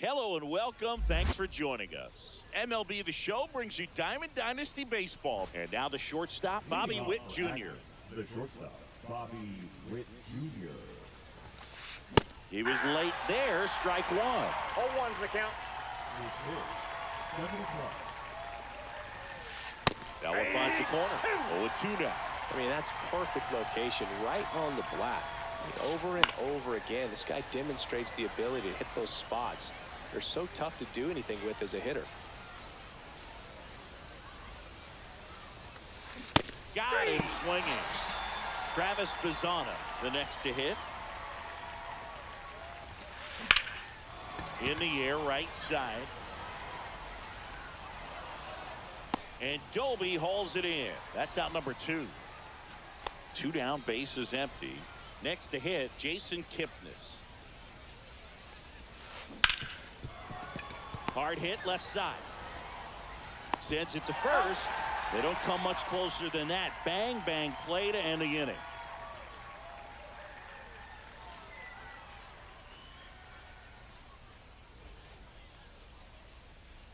Hello and welcome. Thanks for joining us. MLB The Show brings you Diamond Dynasty Baseball. And now the shortstop, Bobby Witt Jr. The shortstop, Bobby Witt Jr. He was late there, strike one. 0-1's the count. That one finds the corner. 0-2 now. I mean, that's perfect location, right on the black. I mean, over and over again, this guy demonstrates the ability to hit those spots. They're so tough to do anything with as a hitter. Got him swinging. Travis Bazzana, the next to hit. In the air, right side. And Dolby hauls it in. That's out number 2. 2 down, bases empty. Next to hit, Jason Kipnis. Hard hit left side. Sends it to first. They don't come much closer than that. Bang, bang play to end the inning.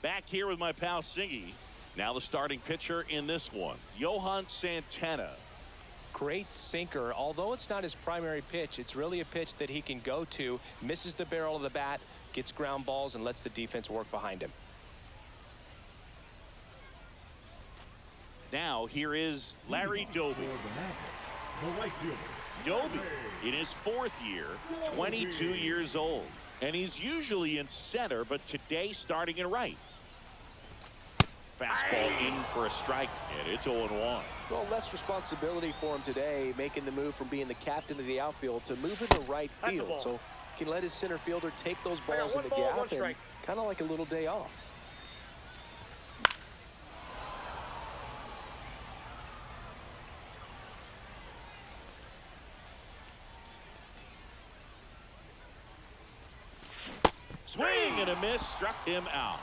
Back here with my pal Singy. Now the starting pitcher in this one, Johan Santana. Great sinker. Although it's not his primary pitch, it's really a pitch that he can go to. Misses the barrel of the bat, gets ground balls, and lets the defense work behind him. Now here is Larry Doby. Doby in his 4th year, 22 years old. And he's usually in center, but today starting in right. Fastball in for a strike, and it's 0-1. Well, less responsibility for him today, making the move from being the captain of the outfield to moving to right field. So he can let his center fielder take those balls in the gap and kind of like a little day off. Swing and a miss, struck him out.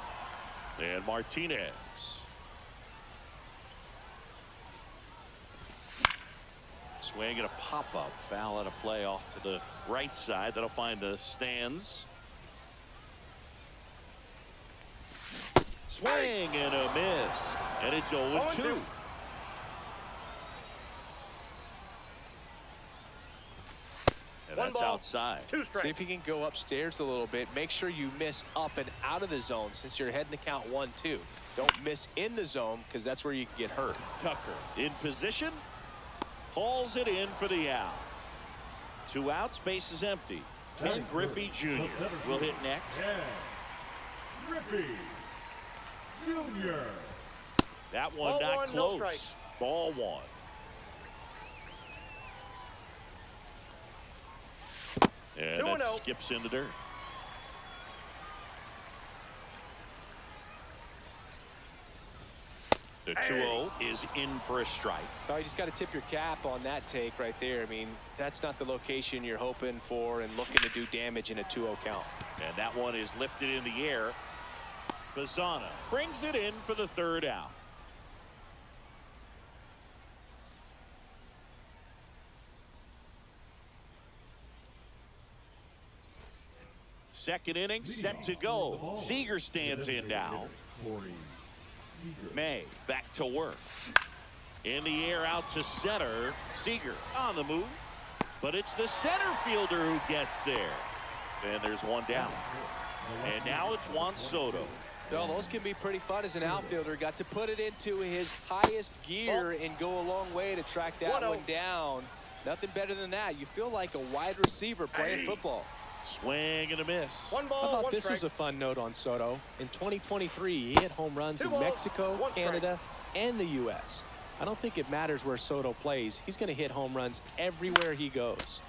And Martinez. Swing and a pop-up. Foul out of play off to the right side. That'll find the stands. Swing and a miss. And it's 0-2. And that's outside. See if you can go upstairs a little bit. Make sure you miss up and out of the zone since you're heading the count 1-2. Don't miss in the zone because that's where you can get hurt. Tucker in position. Hauls it in for the out. 2 outs, base is empty. Ken Griffey Jr. will hit next. Griffey Jr. That one not close. Ball 1. And that skips in the dirt. The 2-0 is in for a strike. Oh, you just got to tip your cap on that take right there. I mean, that's not the location you're hoping for and looking to do damage in a 2-0 count. And that one is lifted in the air. Bazzana brings it in for the 3rd out. Second inning set to go. Seager stands in now. May back to work. In the air out to center. Seager on the move. But it's the center fielder who gets there. And there's one down. And now it's Juan Soto. Well, those can be pretty fun as an outfielder. Got to put it into his highest gear and go a long way to track that one down. Nothing better than that. You feel like a wide receiver playing football. Swing and a miss. One ball, I thought one this strike. was a fun note on Soto. In 2023, he hit home runs in Mexico, Canada, and the U.S. I don't think it matters where Soto plays. He's going to hit home runs everywhere he goes.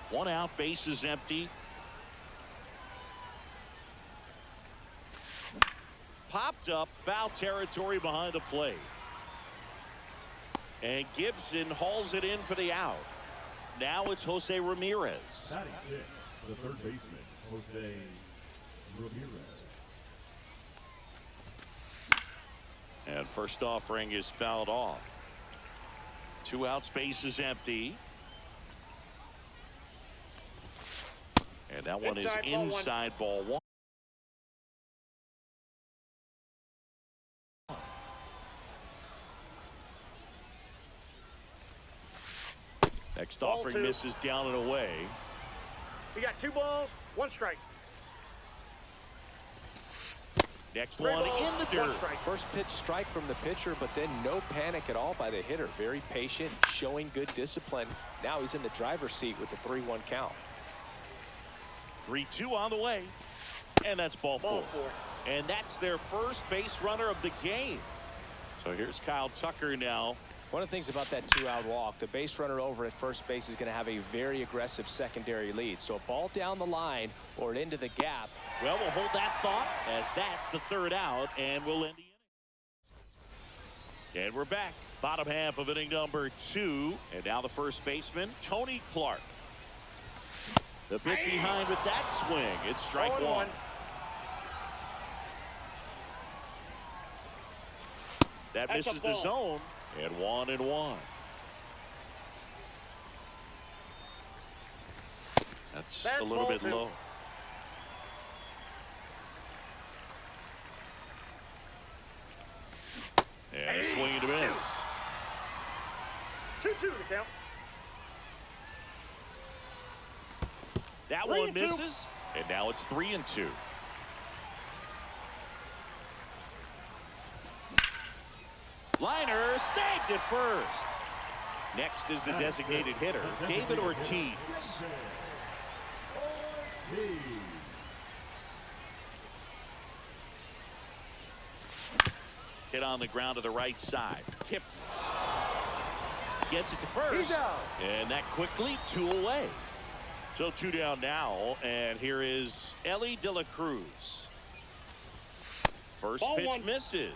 1 out, base is empty. Popped up, foul territory behind the plate. And Gibson hauls it in for the out. Now it's Jose Ramirez. Batting 6, the 3rd baseman, Jose Ramirez. And first offering is fouled off. 2 outs, base is empty. And that one is inside ball one. Next offering misses down and away. You got 2 balls, 1 strike. Next one in the dirt. First pitch strike from the pitcher, but then no panic at all by the hitter. Very patient, showing good discipline. Now he's in the driver's seat with the 3-1 count. 3-2 on the way. And that's ball four. And that's their first base runner of the game. So here's Kyle Tucker now. One of the things about that 2-out walk, the base runner over at first base is going to have a very aggressive secondary lead. So a ball down the line or into the gap. Well, we'll hold that thought as that's the 3rd out, and we'll end the inning. And we're back. Bottom half of inning number 2. And now the first baseman, Tony Clark. The big behind with that swing. It's strike 1. That misses the zone. And 1-1. That's a little bit low. And a swing and a miss. 2-2 the count. That one misses. And now it's 3-2. Liner snagged at first. Next is the designated hitter, David Ortiz. Hit on the ground to the right side. Kip gets it to first. And that quickly 2 away. So 2 down now. And here is Ellie De La Cruz. First pitch misses.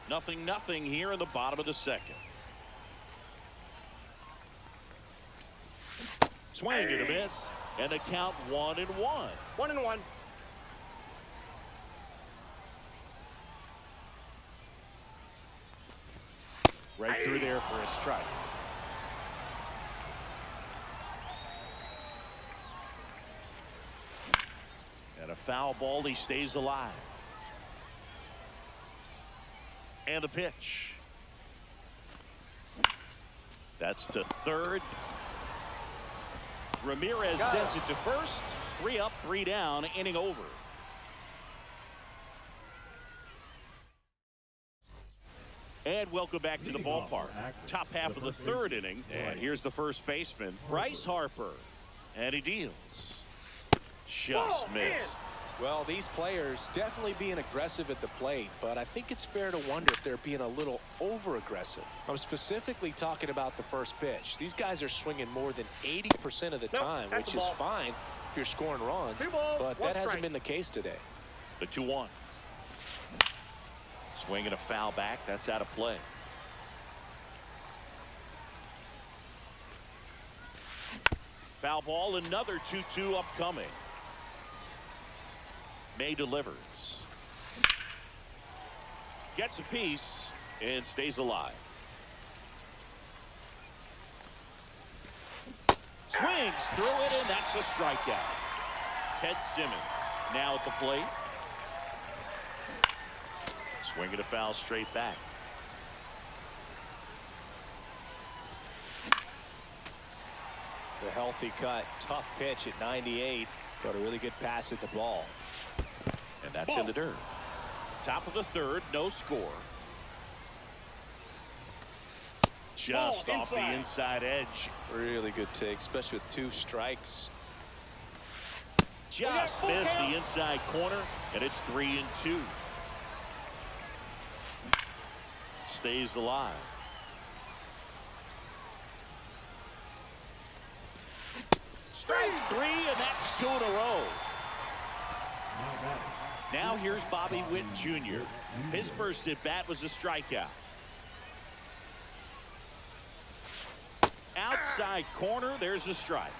0-0 here in the bottom of the 2nd. Swing and a miss. And the count 1-1. 1-1. Right through there for a strike. And a foul ball. He stays alive. And a pitch. That's to 3rd. Ramirez sends it to first. 3 up, 3 down, inning over. And welcome back to the ballpark. Top half of the 3rd inning. And here's the first baseman, Bryce Harper. And he deals. Just missed. Well, these players definitely being aggressive at the plate, but I think it's fair to wonder if they're being a little over-aggressive. I'm specifically talking about the first pitch. These guys are swinging more than 80% of the time, which is fine if you're scoring runs, but that hasn't been the case today. The 2-1. Swing and a foul back. That's out of play. Foul ball, another 2-2 upcoming. May delivers. Gets a piece and stays alive. Swings through it, and that's a strikeout. Ted Simmons now at the plate. Swing and a foul straight back. The healthy cut, tough pitch at 98, but a really good pass at the ball. And that's in the dirt. Top of the 3rd, no score. Just off the inside edge. Really good take, especially with 2 strikes. Just missed the inside corner, and it's 3-2. Stays alive. Strike 3, and that's 2 in a row. Now here's Bobby Witt Jr. His first at bat was a strikeout. Outside corner, there's a strike.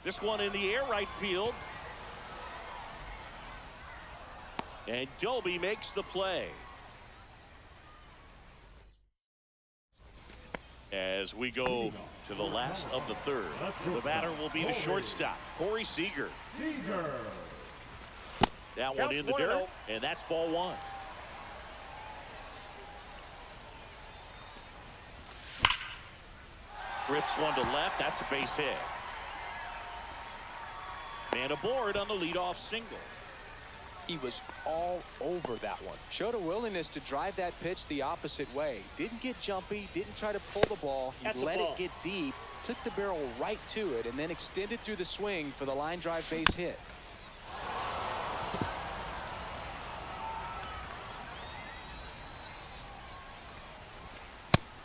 This one in the air, right field. And Doby makes the play. As we go to the last of the third, the batter will be the shortstop, Corey Seager. That one in the dirt, and that's ball one. Rips one to left. That's a base hit. And aboard on the leadoff single. He was all over that one. Showed a willingness to drive that pitch the opposite way. Didn't get jumpy, didn't try to pull the ball. He let it get deep, took the barrel right to it, and then extended through the swing for the line drive base hit.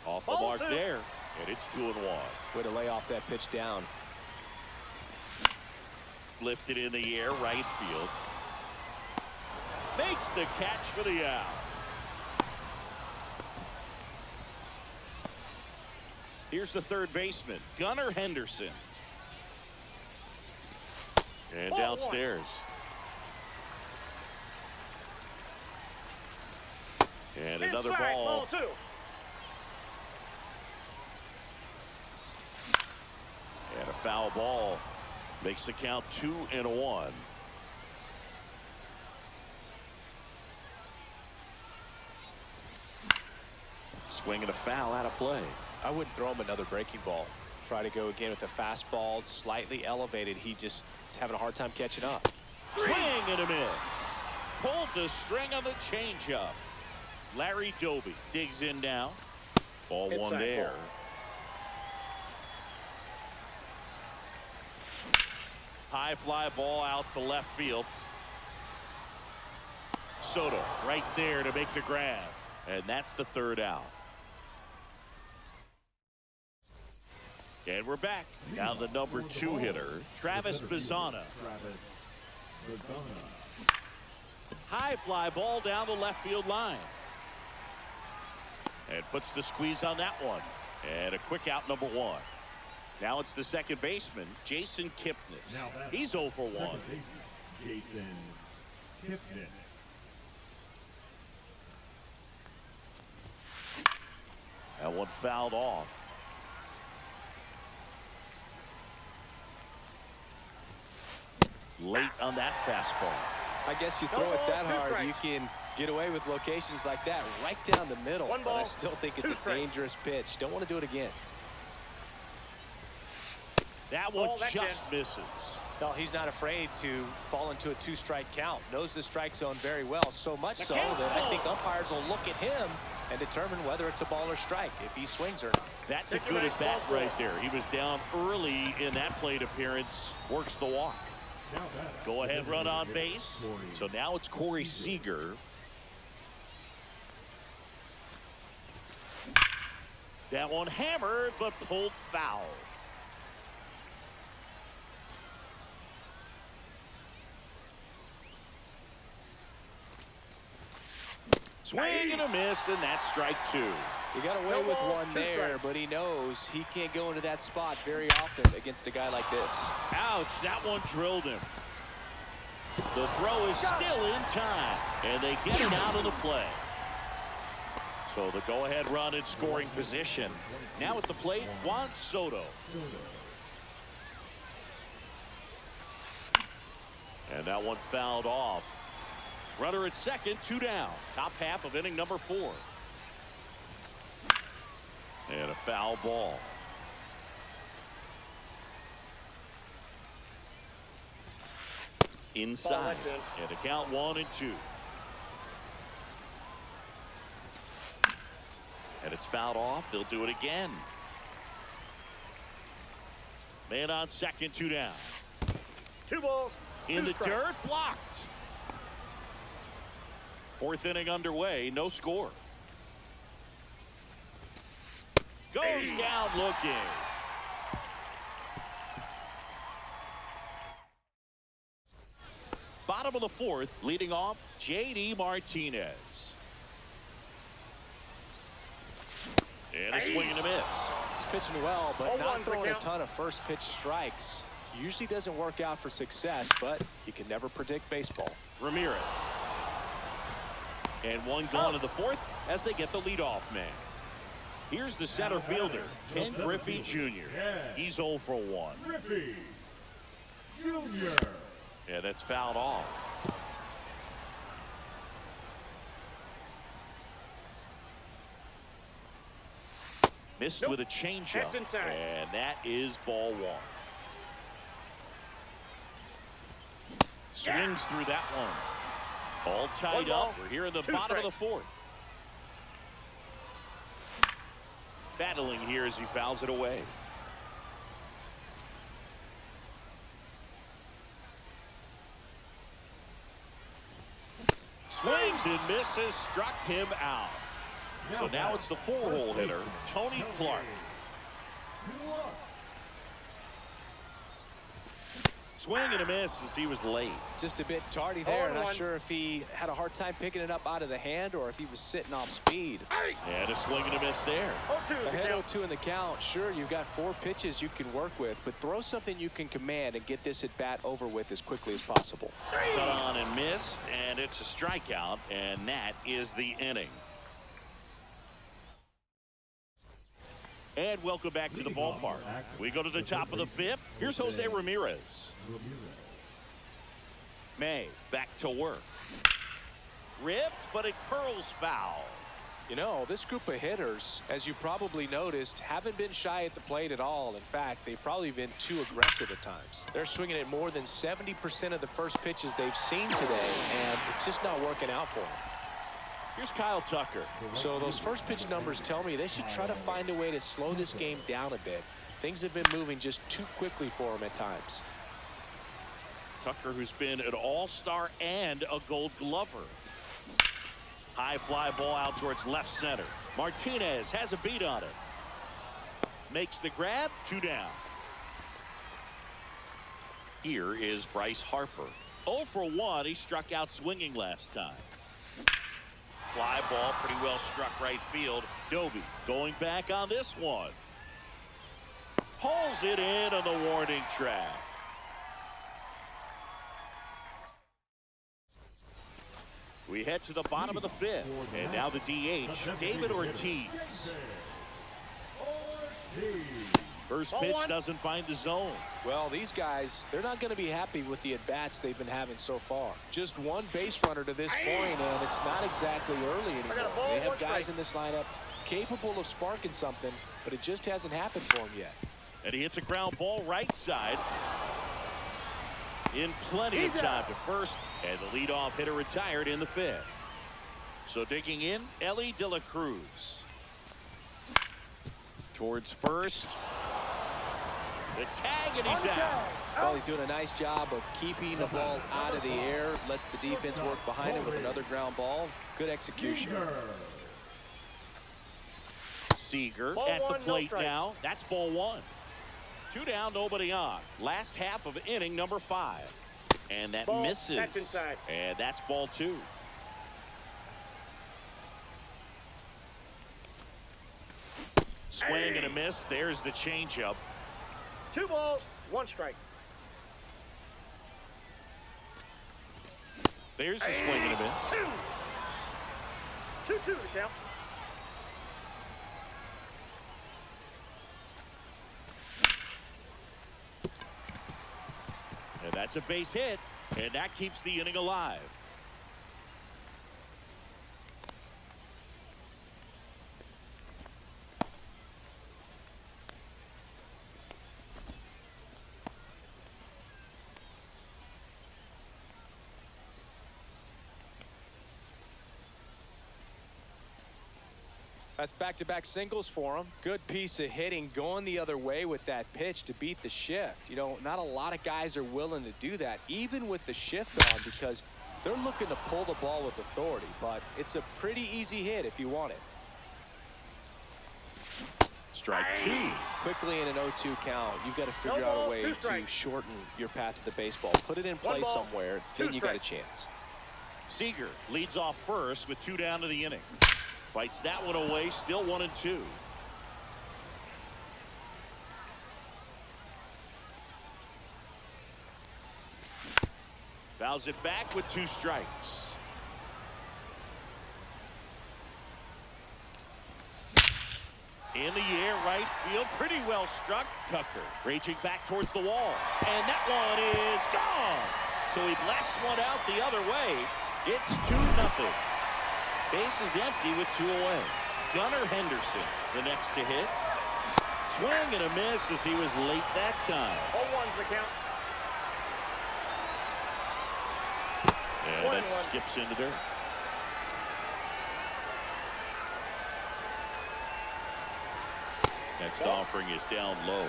Off the mark there, and it's 2-1. Way to lay off that pitch down. Lifted in the air, right field. Makes the catch for the out. Here's the third baseman, Gunnar Henderson. And downstairs. And another ball. Ball 2. And a foul ball makes the count 2-1. Swinging a foul out of play. I wouldn't throw him another breaking ball. Try to go again with the fastball, slightly elevated. He just is having a hard time catching up. Swing and a miss. Pulled the string on the changeup. Larry Doby digs in now. Ball Inside one there. Ball. High fly ball out to left field. Soto right there to make the grab. And that's the third out. And we're back. Now the number 2 hitter, Travis Bazzana. High fly ball down the left field line. And puts the squeeze on that one. And a quick out, number 1. Now it's the second baseman, Jason Kipnis. He's 0 for 1. Jason Kipnis. That one fouled off. Late on that fastball. I guess you throw it that hard, you can get away with locations like that right down the middle. One but I ball, still think it's 2 a strikes. dangerous pitch. Don't want to do it again. That one Ball, that's just in. misses. No, he's not afraid to fall into a 2-strike count. Knows the strike zone very well, so much so that I think umpires will look at him and determine whether it's a ball or strike if he swings or not. That's a good at bat right there. He was down early in that plate appearance. Works the walk. Go ahead, run on base. So now it's Corey Seager. That one hammered but pulled foul. Swing and a miss, and that's strike 2. He got away with one there, but he knows he can't go into that spot very often against a guy like this. Ouch, that one drilled him. The throw is still in time, and they get it out of the play. So the go-ahead run in scoring position. Now at the plate, Juan Soto. And that one fouled off. Runner at second, 2 down. Top half of inning number 4. And a foul ball. Inside. And a count 1 and 2. And it's fouled off. They'll do it again. Man on second, 2 down. 2 balls. In 2 the strikes. dirt, blocked. 4th inning underway, no score. Goes down looking. Bottom of the 4th, leading off, J.D. Martinez. And a swing and a miss. He's pitching well, but 0-1's not the throwing a count. ton of first pitch strikes. Usually doesn't work out for success, but you can never predict baseball. Ramirez. And one gone in the fourth as they get the leadoff man. Here's the center fielder, Ken Griffey Jr. He's 0 for 1. Griffey Jr. Yeah, that's fouled off. Missed with a changeup, and that is ball 1. Swings through that one. All tied up. We're here in the bottom of the fourth. Battling here as he fouls it away. Swings and misses, struck him out. So now it's the 4-hole hitter, Tony Clark. Swing and a miss as he was late. Just a bit tardy there. Not sure if he had a hard time picking it up out of the hand or if he was sitting off speed. And a swing and a miss there. Ahead 0-2 in the count. Sure, you've got 4 pitches you can work with, but throw something you can command and get this at bat over with as quickly as possible. Cut on and missed, and it's a strikeout, and that is the inning. And welcome back to the ballpark. We go to the top of the 5th. Here's Jose Ramirez. May back to work. Ripped, but it curls foul. You know, this group of hitters, as you probably noticed, haven't been shy at the plate at all. In fact, they've probably been too aggressive at times. They're swinging at more than 70% of the first pitches they've seen today, and it's just not working out for them. Here's Kyle Tucker. So those first pitch numbers tell me they should try to find a way to slow this game down a bit. Things have been moving just too quickly for him at times. Tucker, who's been an all-star and a Gold Glover. High fly ball out towards left center. Martinez has a beat on it. Makes the grab, 2 down. Here is Bryce Harper. 0 for 1. He struck out swinging last time. Fly ball pretty well struck right field. Doby going back on this one. Hauls it in on the warning track. We head to the bottom of the 5th. And now the DH, David Ortiz. First pitch doesn't find the zone. Well, these guys, they're not going to be happy with the at-bats they've been having so far. Just one base runner to this point, and it's not exactly early anymore. They have guys in this lineup capable of sparking something, but it just hasn't happened for them yet. And he hits a ground ball right side. In plenty of time to first, and the leadoff hitter retired in the 5th. So digging in, Ellie De La Cruz. Towards first. The tag, and he's out. Well, he's doing a nice job of keeping the ball out of the air. Lets the defense work behind him with another ground ball. Good execution. Seager at the plate now. That's ball 1. 2 down, nobody on. Last half of inning number 5. And that misses. That's inside. And that's ball 2. Swing and a miss. There's the changeup. 2 balls, 1 strike. There's the swing and a miss. 2-2 to count. And that's a base hit, and that keeps the inning alive. That's back-to-back singles for him. Good piece of hitting going the other way with that pitch to beat the shift. You know, not a lot of guys are willing to do that, even with the shift on, because they're looking to pull the ball with authority. But it's a pretty easy hit if you want it. Strike 2. Quickly in an 0-2 count, you've got to figure out a way to shorten your path to the baseball. Put it in play somewhere, then you got a chance. Seager leads off first with 2 down to the inning. Fights that one away, still 1-2. Fouls it back with 2 strikes. In the air, right field, pretty well struck. Tucker reaching back towards the wall. And that one is gone. So he blasts one out the other way. It's 2-0. Base is empty with 2 away. Gunnar Henderson, the next to hit. Swing and a miss as he was late that time. 0-1's the count. And that skips into dirt. Next offering is down low.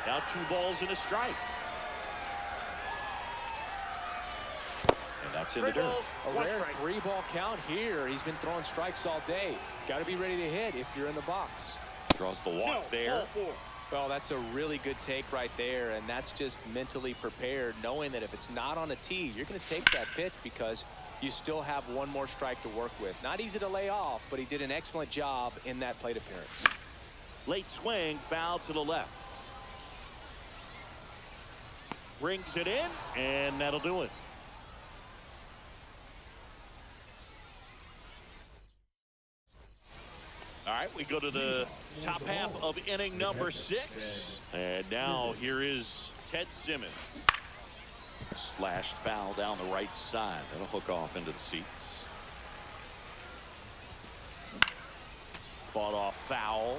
Now 2 balls and a strike. And that's in the dirt. A rare 3-ball count here. He's been throwing strikes all day. Got to be ready to hit if you're in the box. Draws the walk there. Well, that's a really good take right there, and that's just mentally prepared, knowing that if it's not on a tee, you're going to take that pitch because you still have 1 more strike to work with. Not easy to lay off, but he did an excellent job in that plate appearance. Late swing, foul to the left. Brings it in, and that'll do it. All right, we go to the top half of inning number 6. And now here is Ted Simmons. Slashed foul down the right side. That'll hook off into the seats. Fought off foul.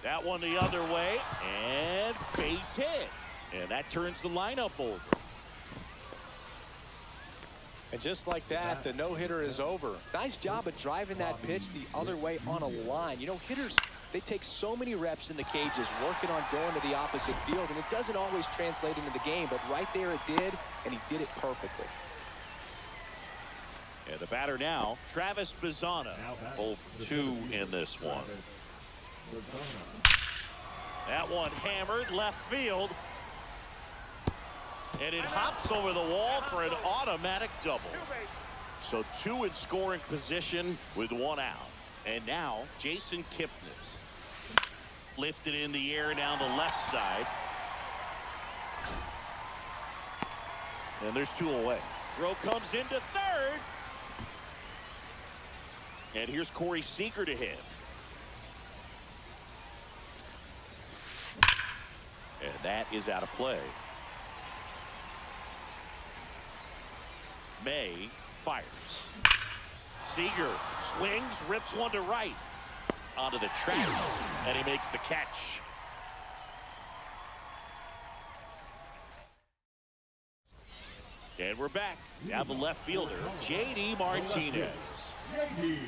That one the other way, and base hit. And that turns the lineup over. And just like that, the no-hitter is over. Nice job of driving that pitch the other way on a line. You know, hitters, they take so many reps in the cages working on going to the opposite field, and it doesn't always translate into the game, but right there it did, and he did it perfectly. And the batter now, Travis Bazzana. 0-2 in this one. That one hammered left field. And it hops over the wall for an automatic double. So 2 in scoring position with 1 out. And now Jason Kipnis. Lifted in the air down the left side. And there's 2 away. Throw comes into third. And here's Corey Seager to hit. And that is out of play. May fires. Seager swings, rips one to right. Onto the track, and he makes the catch. And we're back. Now the left fielder, J.D. Martinez. J.D.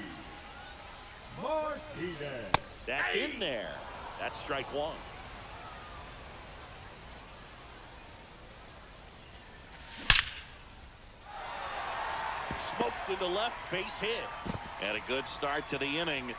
Martinez. That's in there. That's strike 1. Smoked in the left, base hit. And a good start to the inning.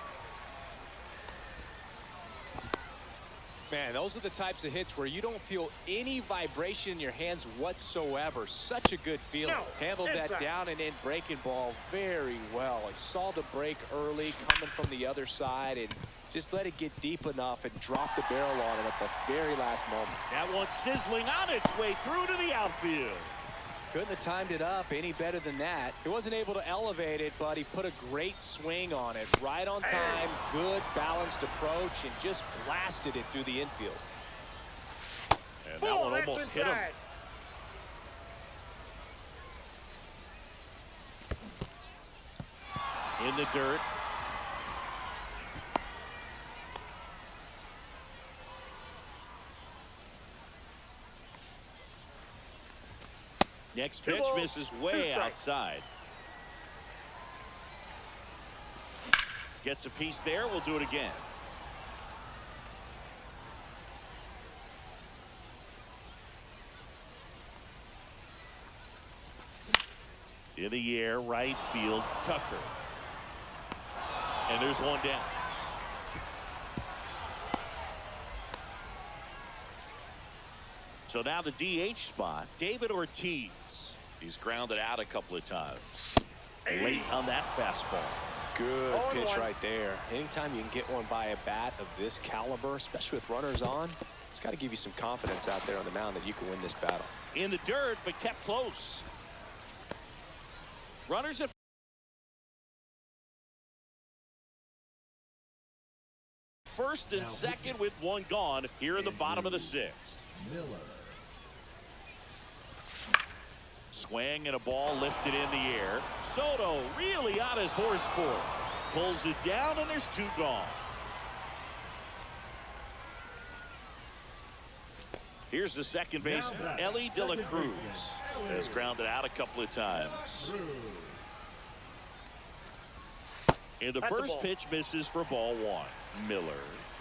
Man, those are the types of hits where you don't feel any vibration in your hands whatsoever. Such a good feeling. Handled that down and in breaking ball very well. He saw the break early coming from the other side and just let it get deep enough and drop the barrel on it at the very last moment. That one sizzling on its way through to the outfield. Couldn't have timed it up any better than that. He wasn't able to elevate it, but he put a great swing on it. Right on time, good balanced approach, and just blasted it through the infield. And that one almost hit him. In the dirt. Next pitch misses way outside. Gets a piece there. We'll do it again. In the air, right field, Tucker. And there's one down. So now the DH spot, David Ortiz. He's grounded out a couple of times. Late on that fastball. Good pitch right there. Anytime you can get one by a bat of this caliber, especially with runners on, it's got to give you some confidence out there on the mound that you can win this battle. In the dirt, but kept close. Runners at first and second with one gone here in the bottom of the sixth. Miller. Swing and a ball lifted in the air. Soto really on his horse for it. Pulls it down and there's two gone. Here's the second baseman, Ellie De La Cruz. Has grounded out a couple of times. And the first pitch misses for ball one. Miller.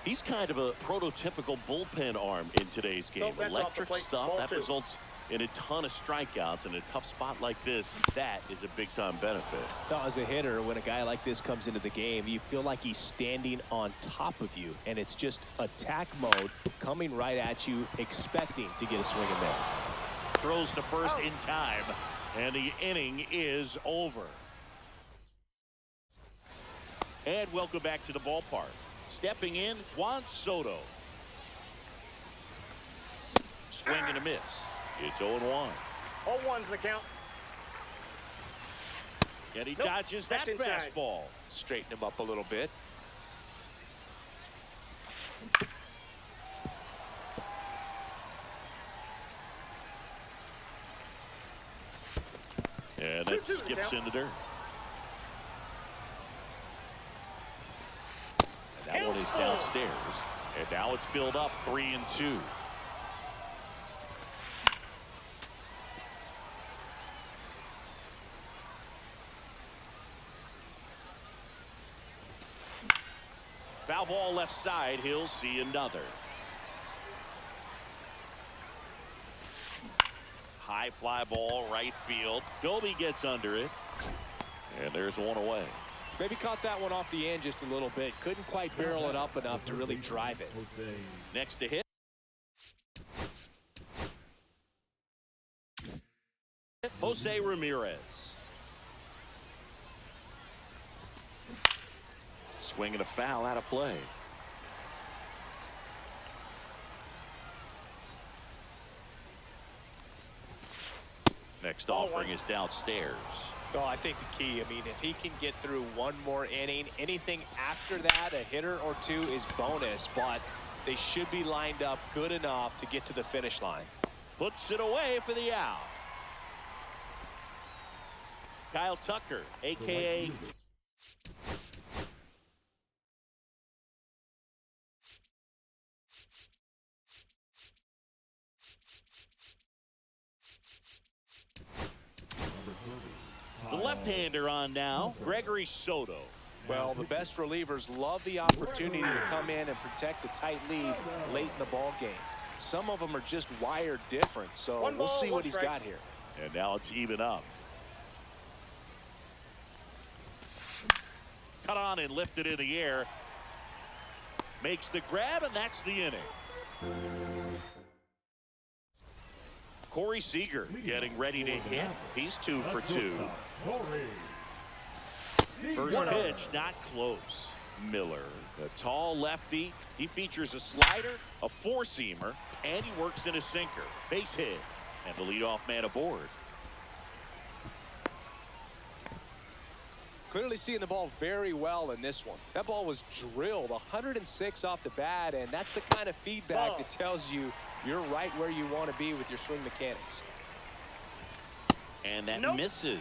He's kind of a prototypical bullpen arm in today's game. Electric stuff that results in a ton of strikeouts in a tough spot like this. That is a big-time benefit. Now, as a hitter, when a guy like this comes into the game, you feel like he's standing on top of you, and it's just attack mode coming right at you, expecting to get a swing and miss. Throws to first in time, and the inning is over. And welcome back to the ballpark. Stepping in, Juan Soto. Swing and a miss. It's 0-1. 0-1's the count. And he dodges that fastball. Straighten him up a little bit. And that skips in the dirt. And that one is downstairs. And now it's filled up 3-2. Foul ball left side. He'll see another. High fly ball right field. Goby gets under it. And there's one away. Maybe caught that one off the end just a little bit. Couldn't quite barrel it up enough to really drive it. Next to hit. Jose Ramirez. Swinging a foul out of play. Next offering is downstairs. Oh, I think the key, I mean, if he can get through one more inning, anything after that, a hitter or two is bonus, but they should be lined up good enough to get to the finish line. Puts it away for the out. Kyle Tucker, a.k.a. The left-hander on now, Gregory Soto. Well, the best relievers love the opportunity to come in and protect a tight lead late in the ball game. Some of them are just wired different, so we'll see what he's got here. And now it's even up. Cut on and lifted in the air. Makes the grab, and that's the inning. Corey Seager getting ready to hit. He's 2 for 2. First pitch, not close. Miller, a tall lefty. He features a slider, a four-seamer, and he works in a sinker. Base hit, and the leadoff man aboard. Clearly seeing the ball very well in this one. That ball was drilled 106 off the bat, and that's the kind of feedback that tells you you're right where you want to be with your swing mechanics. And that misses.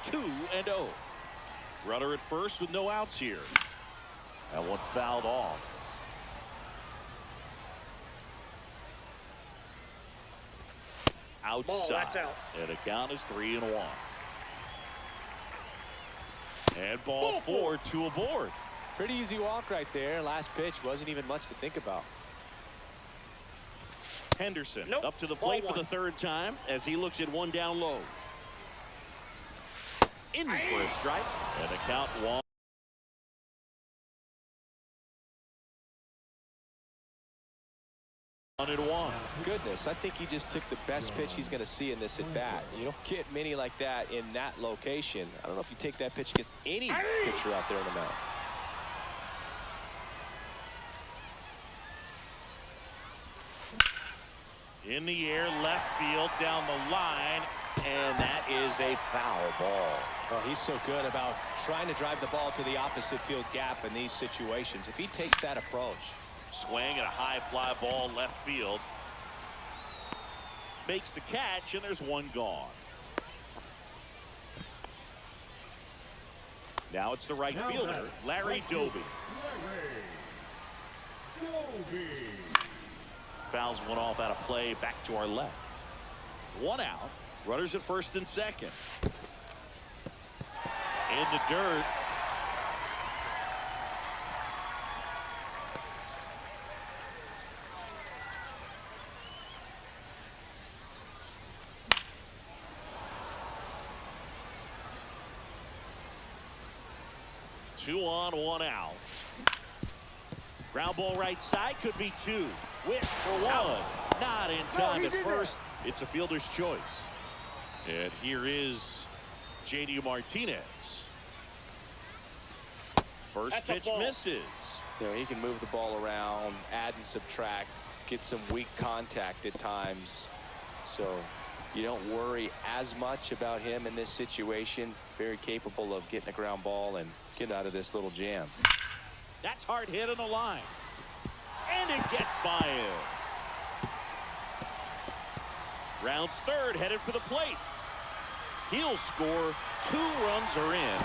2-0. Runner at first with no outs here. That one fouled off. Outside. And the count is 3-1. And ball 4, 2 aboard. Pretty easy walk right there. Last pitch wasn't even much to think about. Henderson up to the plate for the third time as he looks at one down low. In for a strike. And the count 1-1. Goodness, I think he just took the best pitch he's going to see in this at bat. You don't get many like that in that location. I don't know if you take that pitch against any pitcher out there in the mound. In the air, left field, down the line. And that is a foul ball. Well, he's so good about trying to drive the ball to the opposite field gap in these situations. If he takes that approach. Swing and a high fly ball left field. Makes the catch, and there's one gone. Now it's the right fielder, Larry Doby. Fouls one off out of play, back to our left. One out, runners at first and second. In the dirt. Two on, one out. Ground ball right side, could be two. Whip for one. Not in time at first. It's a fielder's choice. And here is J.D. Martinez. First pitch misses. You know, he can move the ball around, add and subtract, get some weak contact at times. So you don't worry as much about him in this situation. Very capable of getting a ground ball and get out of this little jam. That's hard hit on the line. And it gets by him. Rounds third, headed for the plate. He'll score. 2 runs are in.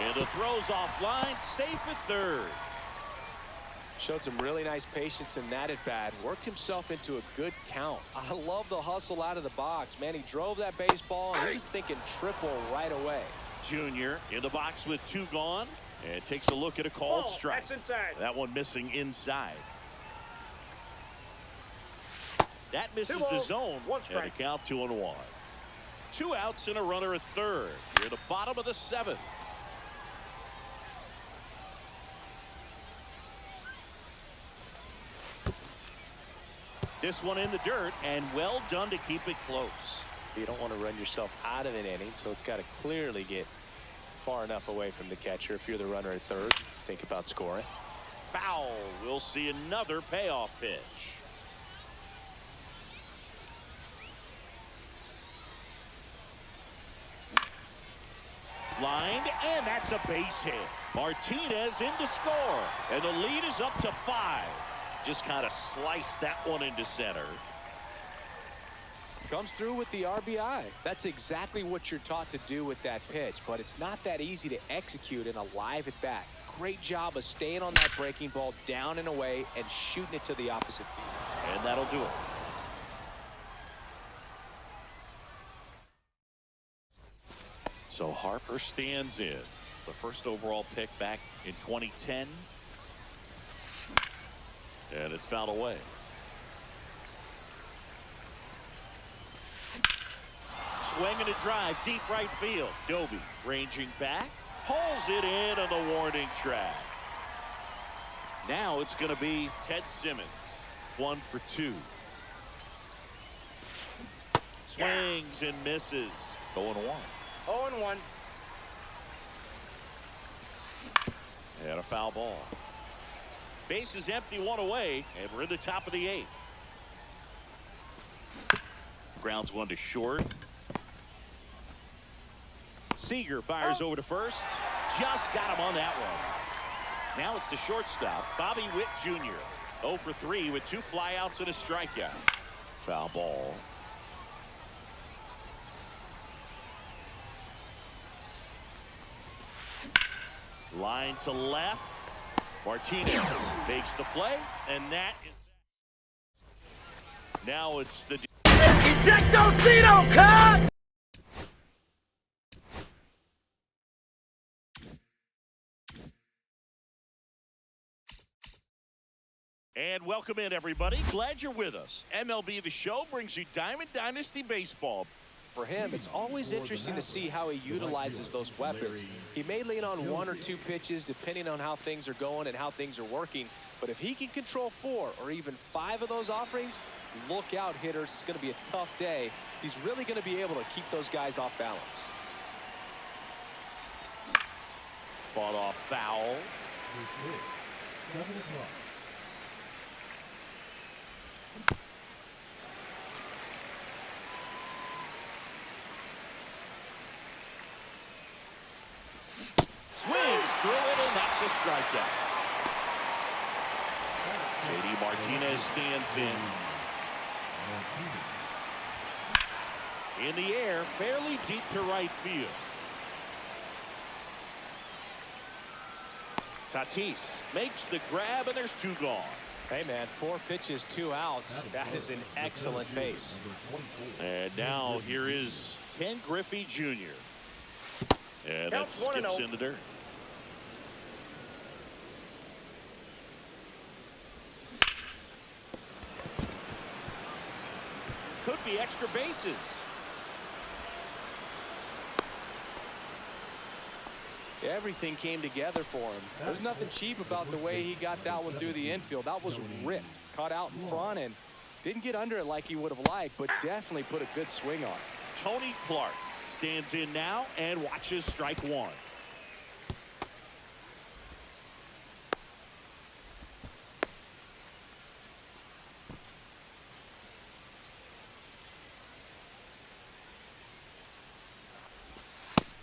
And the throw's offline, safe at third. Showed some really nice patience in that at bat. Worked himself into a good count. I love the hustle out of the box. Man, he drove that baseball, and he was thinking triple right away. Junior in the box with 2 gone. And takes a look at a called strike. That's inside. That one missing inside. That misses the zone. And a count 2-1. 2 outs and a runner at third. Near the bottom of the 7th. This one in the dirt, and well done to keep it close. You don't want to run yourself out of an inning, so it's got to clearly get far enough away from the catcher. If you're the runner at third, think about scoring. Foul. We'll see another payoff pitch. Lined, and that's a base hit. Martinez in to score, and the lead is up to 5. Just kind of sliced that one into center. Comes through with the RBI. That's exactly what you're taught to do with that pitch, but it's not that easy to execute in a live at bat. Great job of staying on that breaking ball down and away and shooting it to the opposite field. And that'll do it. So Harper stands in. The first overall pick back in 2010. And it's fouled away. Swing and a drive, deep right field. Doby ranging back, pulls it in on the warning track. Now it's going to be Ted Simmons. 1 for 2. Swings and misses. 0-1. 0-1. And a foul ball. Base is empty, 1 away, and we're in the top of the 8th. Grounds 1 to short. Seager fires over to first. Just got him on that one. Now it's the shortstop, Bobby Witt Jr. 0 for 3 with 2 flyouts and a strikeout. Foul ball. Line to left. Martinez makes the play, and that is. Now it's the. Ejectocito, cut! And welcome in, everybody. Glad you're with us. MLB The Show brings you Diamond Dynasty Baseball. For him, it's always interesting to see how he utilizes those weapons. He may lean on 1 or 2 pitches depending on how things are going and how things are working. But if he can control 4 or even 5 of those offerings, look out, hitters. It's going to be a tough day. He's really going to be able to keep those guys off balance. Fought off foul. 7 o'clock. That's a strikeout. JD Martinez stands in the air, fairly deep to right field. Tatis makes the grab, and there's 2 gone. Hey, man, 4 pitches, 2 outs. That is an excellent pace. And now here is Ken Griffey Jr. And that Counts 1-0. skips in the dirt. Could be extra bases. Everything came together for him. There's nothing cheap about the way he got that one through the infield. That was ripped, caught out in front, and didn't get under it like he would have liked, but definitely put a good swing on it. Tony Clark stands in now and watches strike 1.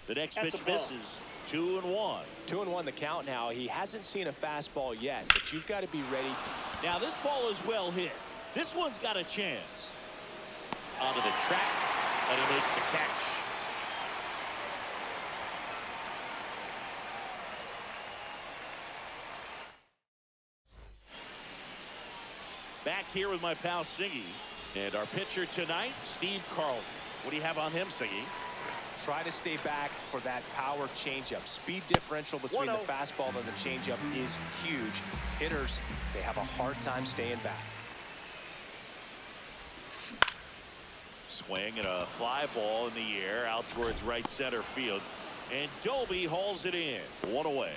The next pitch misses. 2-1. 2-1 the count now. He hasn't seen a fastball yet, but you've got to be ready to. Now this ball is well hit. This one's got a chance. Onto the track, and he makes the catch. Back here with my pal Siggy. And our pitcher tonight, Steve Carlton. What do you have on him, Siggy? Try to stay back for that power changeup. Speed differential between the fastball and the changeup is huge. Hitters, they have a hard time staying back. Swing and a fly ball in the air out towards right center field. And Doby hauls it in. 1 away.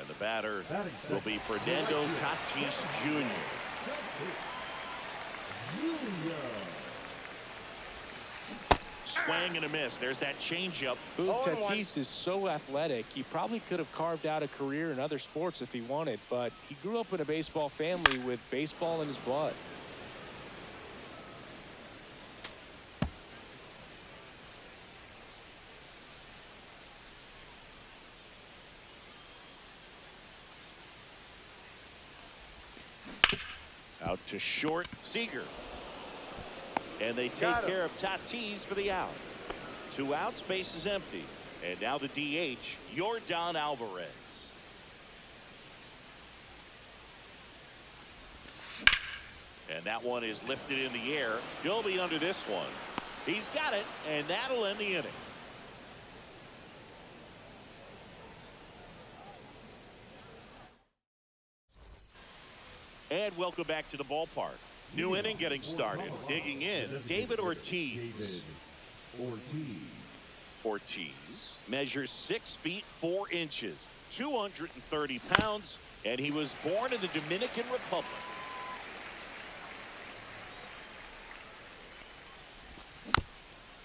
And the batter will be Fernando Tatis Jr. Swing and a miss. There's that changeup. Tatis is so athletic. He probably could have carved out a career in other sports if he wanted, but he grew up in a baseball family with baseball in his blood. Out to short, Seager. And they take care of Tatis for the out. 2 outs, base is empty. And now the DH, Yordan Alvarez. And that one is lifted in the air. He'll be under this one. He's got it, and that'll end the inning. And welcome back to the ballpark. New inning getting started. Digging in, David Ortiz. Ortiz measures 6 feet 4 inches, 230 pounds, and he was born in the Dominican Republic.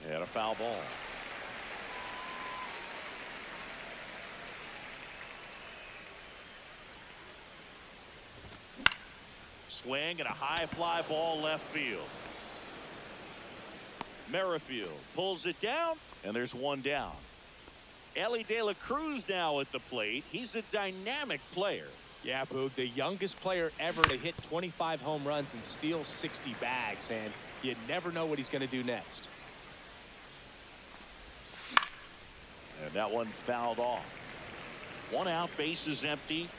And a foul ball. Swing and a high fly ball left field. Merrifield pulls it down, and there's 1 down. Ellie De La Cruz now at the plate. He's a dynamic player. Yeah, Boog, the youngest player ever to hit 25 home runs and steal 60 bags, and you never know what he's going to do next. And that one fouled off. 1 out, base is empty.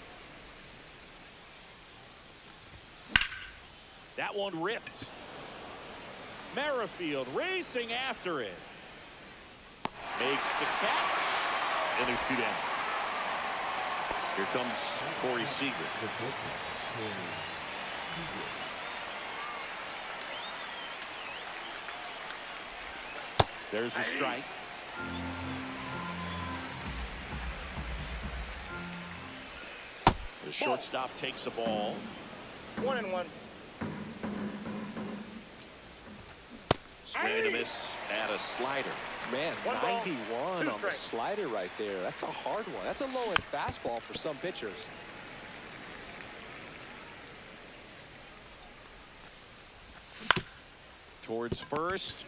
That one ripped. Merrifield racing after it. Makes the catch. And there's 2 down. Here comes Corey Seager. There's a strike. The shortstop takes the ball. 1-1. Swing and a miss at a slider. Man, 91 on the strikes. slider right there. That's a hard one. That's a low-end fastball for some pitchers. Towards first.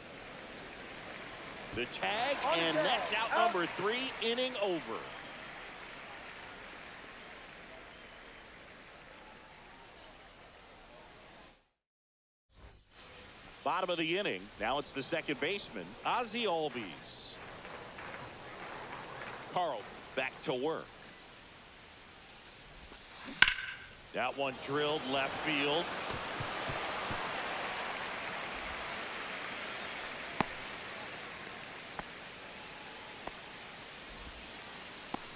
The tag, and that's out number 3, inning over. Bottom of the inning. Now it's the second baseman, Ozzie Albies. Carl back to work. That one drilled left field.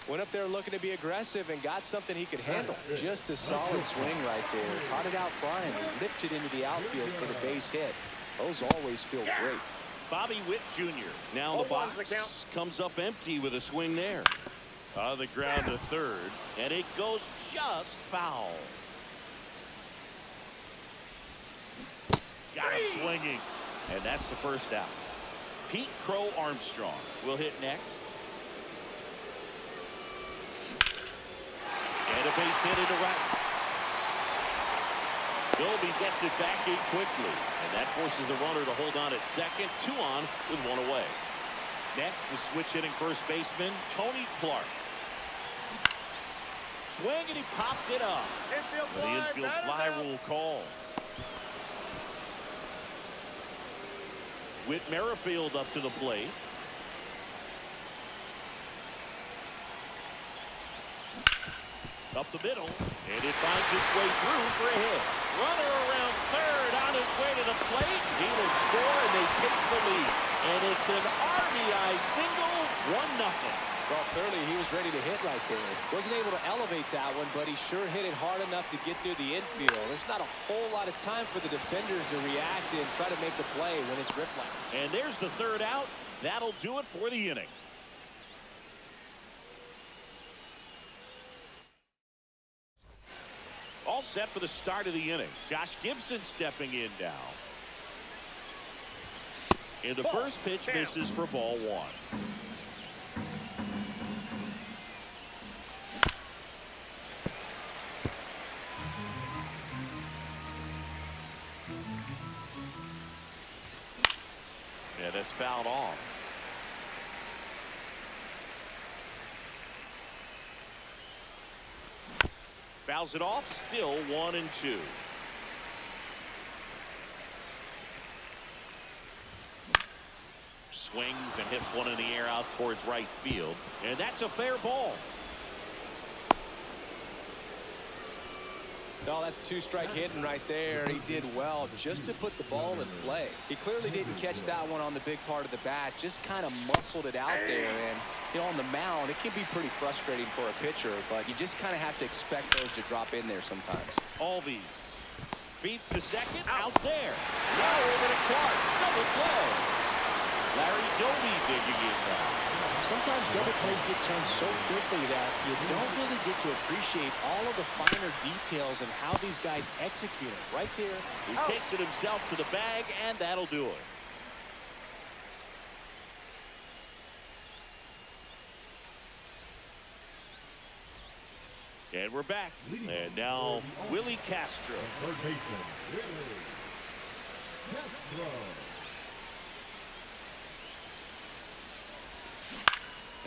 Went up there looking to be aggressive and got something he could handle. Just a solid swing right there. Caught it out front and ripped it into the outfield for the base hit. Those always feel great. Bobby Witt Jr. now in the box. Comes up empty with a swing there. On the ground to third. And it goes just foul. Got him swinging. And that's the first out. Pete Crow Armstrong will hit next. And a base hit into right. Dolby gets it back in quickly. And that forces the runner to hold on at second. 2 on with 1 away. Next, the switch hitting first baseman, Tony Clark. Swing and he popped it up. The infield fly rule call. Whit Merrifield up to the plate. Up the middle, and it finds its way through for a hit. Runner around third on his way to the plate. He will score, and they take the lead. And it's an RBI single, 1-0. Well, clearly he was ready to hit right there. Wasn't able to elevate that one, but he sure hit it hard enough to get through the infield. There's not a whole lot of time for the defenders to react and try to make the play when it's ripped like that. And there's the third out. That'll do it for the inning. All set for the start of the inning. Josh Gibson stepping in now. And the first pitch misses for ball 1. Yeah, that's fouled off. Fouls it off, still 1-2. Swings and hits one in the air out towards right field. And that's a fair ball. No, that's 2-strike hitting right there. He did well just to put the ball in play. He clearly didn't catch that one on the big part of the bat. Just kind of muscled it out there. And, you know, on the mound, it can be pretty frustrating for a pitcher, but you just kind of have to expect those to drop in there sometimes. Albies beats the second out there. Now over to Clark. Double play. Larry Doby digging in now. Sometimes double plays get turned so quickly that you don't really get to appreciate all of the finer details and how these guys execute it. Right there. He takes it himself to the bag, and that'll do it. And we're back. And now Willie Castro. Third baseman, Willie Castro.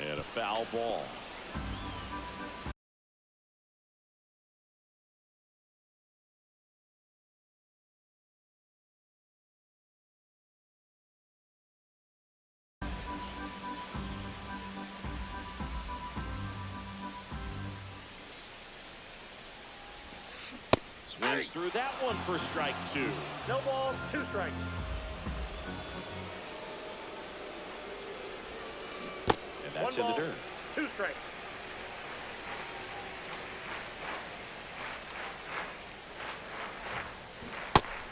And a foul ball. Swings through that one for strike 2. No balls, 2 strikes. And that's in the dirt. 2 strikes.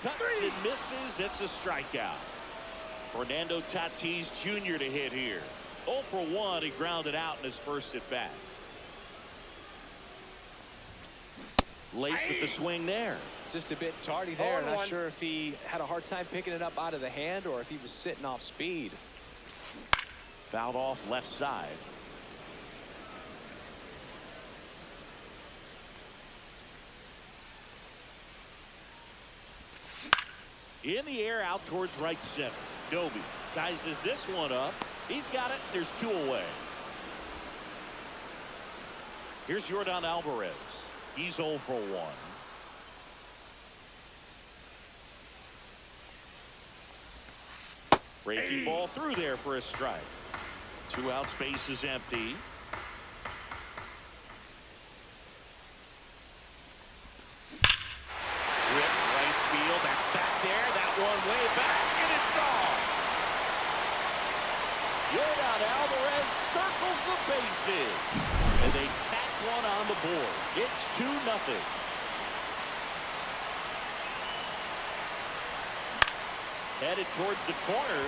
Cuts and misses. It's a strikeout. Fernando Tatis Jr. to hit here. 0 for 1. He grounded out in his first at bat. Late with the swing there. Just a bit tardy there. Not sure if he had a hard time picking it up out of the hand or if he was sitting off speed. Fouled off left side. In the air out towards right center. Doby sizes this one up. He's got it. There's 2 away. Here's Yordan Alvarez. He's 0 for 1. Breaking ball through there for a strike. 2 outs, base is empty. Rip right field. That's back there. That one way back, and it's gone. Yordan Alvarez circles the bases, and they tack one on the board. It's 2-0. Headed towards the corner,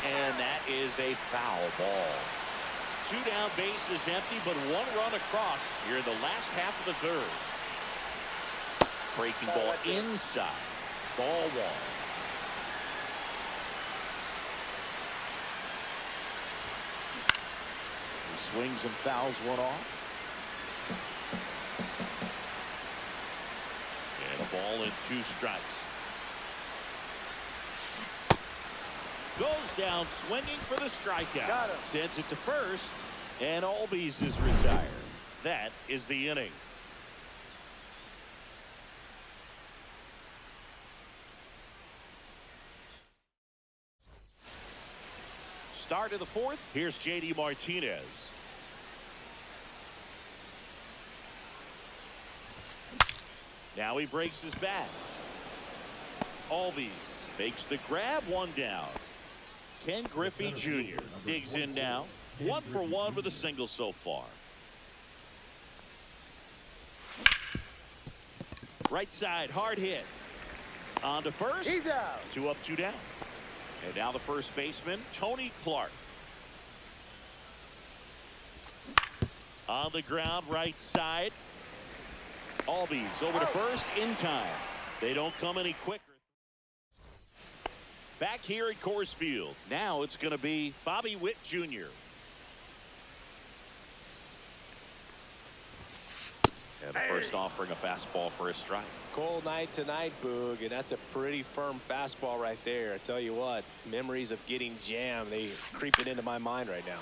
and that is a foul ball. 2 down, base is empty, but 1 run across here in the last half of the third. Breaking ball inside. Ball 1. He swings and fouls one off. And a ball and 2 strikes. Goes down swinging for the strikeout. Sends it to first, and Albies is retired. That is the inning. Start of the 4th. Here's J.D. Martinez. Now he breaks his bat. Albies makes the grab, 1 down. Ken Griffey Jr. digs in now. 1 for 1 with a single so far. Right side, hard hit. On to first. He's out. 2 up, 2 down. And now the first baseman, Tony Clark. On the ground, right side. Albies over to first in time. They don't come any quicker. Back here at Coors Field. Now it's going to be Bobby Witt Jr. And the first offering a fastball for a strike. Cold night tonight, Boog, and that's a pretty firm fastball right there. I tell you what, memories of getting jammed, they creeping into my mind right now.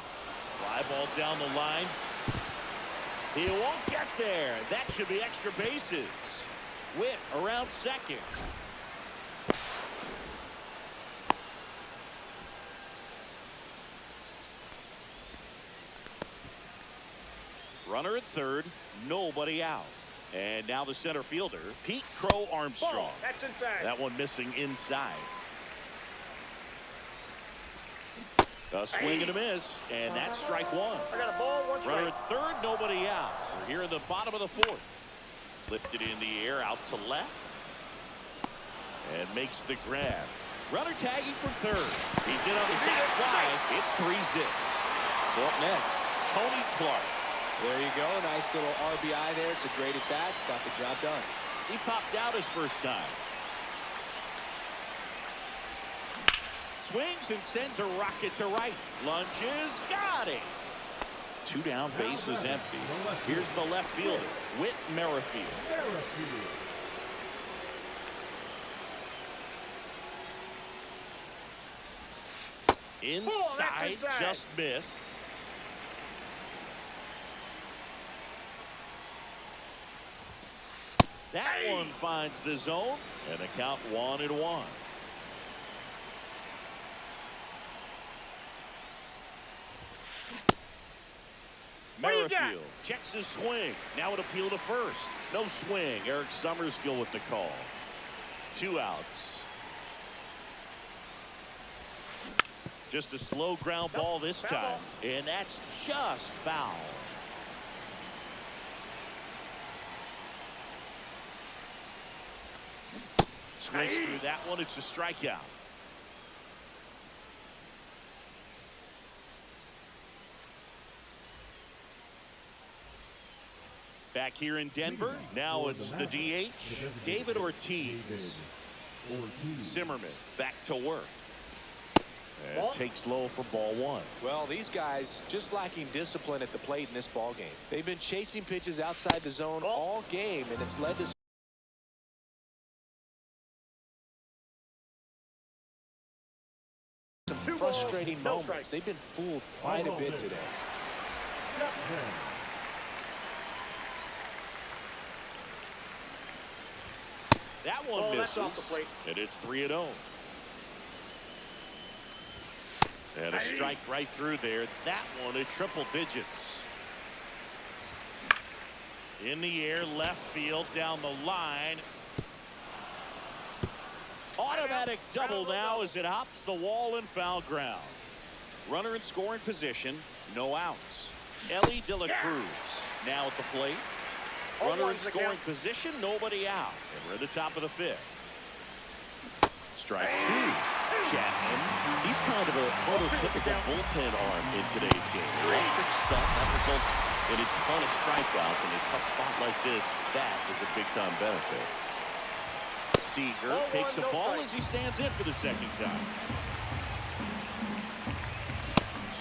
Fly ball down the line. He won't get there. That should be extra bases. Witt around second. Runner at third, nobody out. And now the center fielder, Pete Crow Armstrong. Ball. That's inside. That one missing inside. A swing and a miss, and that's strike 1. I got a ball, 1 strike. Runner at third, nobody out. We're here in the bottom of the 4th. Lifted in the air, out to left. And makes the grab. Runner tagging from third. He's in on the sac fly. It's 3-0. So up next, Tony Clark. There you go. Nice little RBI there. It's a great at bat. Got the job done. He popped out his first time. Swings and sends a rocket to right. Lunges. Got it. 2 down, base is empty. Here's the left fielder, Whit Merrifield. Inside, just missed. That one finds the zone, and the count 1-1. Merrifield checks his swing. Now an appeal to first. No swing. Eric Summerskill with the call. 2 outs. Just a slow ground ball this time, and that's just foul. Swings through that one. It's a strikeout. Back here in Denver, now it's the DH, David Ortiz. Zimmerman back to work. And takes low for ball 1. Well, these guys just lacking discipline at the plate in this ball game. They've been chasing pitches outside the zone all game, and it's led to some frustrating moments. They've been fooled quite a bit today. That one misses, off the plate. and it's 3-0. And a strike right through there. That one at triple digits. In the air, left field, down the line. Automatic double now as it hops the wall and foul ground. Runner in scoring position, no outs. Ellie De La Cruz now at the plate. Runner in scoring position, nobody out. And we're at the top of the fifth. Strike two. Chapman. He's kind of a prototypical bullpen arm in today's game. Electric stuff that results in a ton of strikeouts in a tough spot like this. That is a big-time benefit. Seager takes the ball as he stands in for the second time.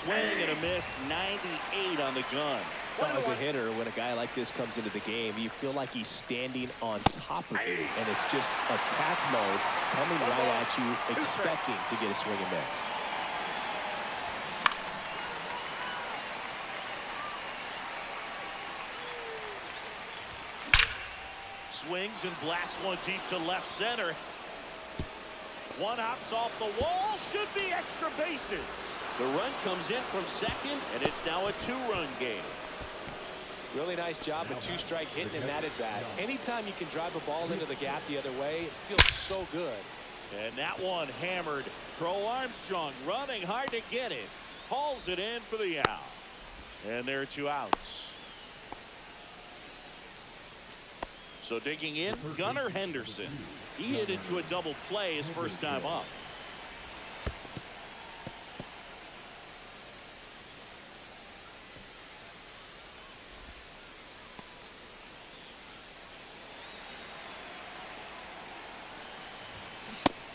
Swing and a miss, 98 on the gun. As a hitter, when a guy like this comes into the game, you feel like he's standing on top of you, and it's just attack mode coming right at you, expecting to get a swing and miss. Swings and blasts one deep to left center. One hops off the wall, should be extra bases. The run comes in from second, and it's now a two-run game. Really nice job, a two-strike hitting in that at bat. Anytime you can drive a ball into the gap the other way, it feels so good. And that one hammered. Crow Armstrong running hard to get it. Hauls it in for the out. And there are two outs. So digging in, Gunnar Henderson. He hit into a double play his first time up.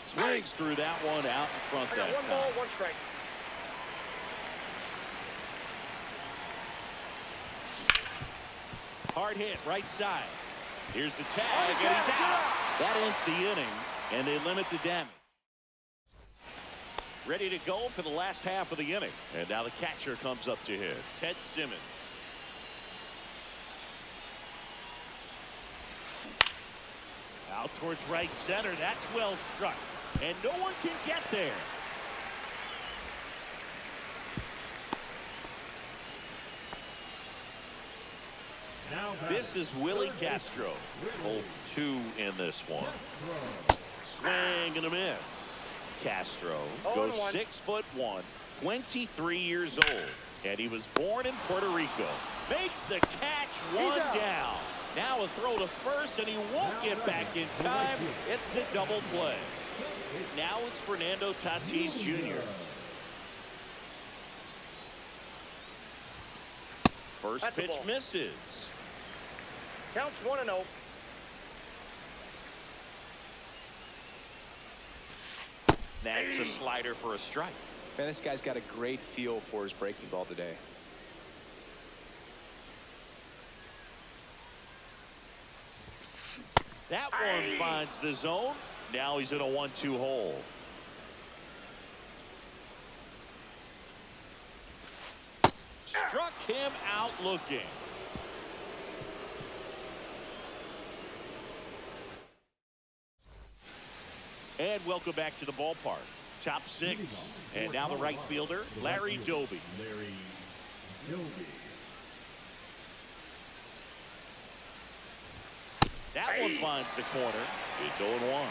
Swings through that one out in front that time. One ball, one strike. Hard hit right side. Here's the tag, and he's out. That ends the inning, and they limit the damage. Ready to go for the last half of the inning. And now the catcher comes up to hit. Ted Simmons. Out towards right center. That's well struck. And no one can get there. This is Willie Castro. 0-2 in this one. Swing and a miss. Castro goes 6'1", 23 years old. And he was born in Puerto Rico. Makes the catch, one down. Now a throw to first, and he won't get back in time. It's a double play. Now it's Fernando Tatis Jr. First pitch misses. Counts 1-0. That's a slider for a strike. Man, this guy's got a great feel for his breaking ball today. That one finds the zone. Now he's in a 1-2 hole. Struck him out looking. And welcome back to the ballpark. Top six. And now the right fielder, Larry Doby. That one finds the corner. It's 0-1.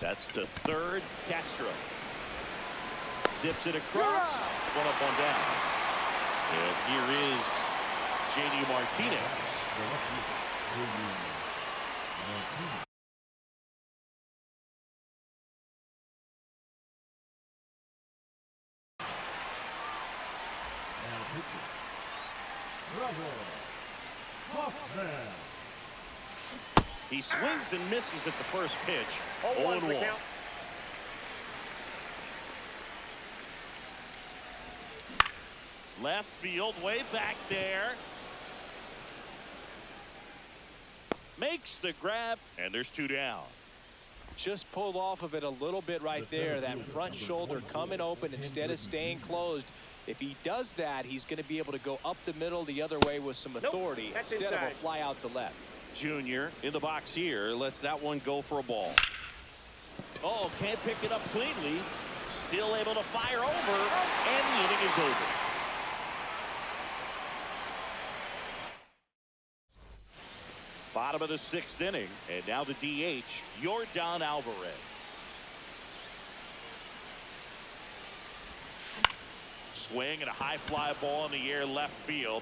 That's to third. Castro zips it across. One up, one down. And here is J.D. Martinez. He swings and misses at the first pitch. 0-1. Left field, way back there. Makes the grab, and there's two down. Just pulled off of it a little bit right there. That front shoulder coming open instead of staying closed. If he does that, he's going to be able to go up the middle the other way with some authority instead of a fly out to left. Junior in the box here lets that one go for a ball. Oh, can't pick it up cleanly. Still able to fire over, and the inning is over. Bottom of the 6th inning, and now the DH, Yordan Alvarez. Swing and a high fly ball in the air left field.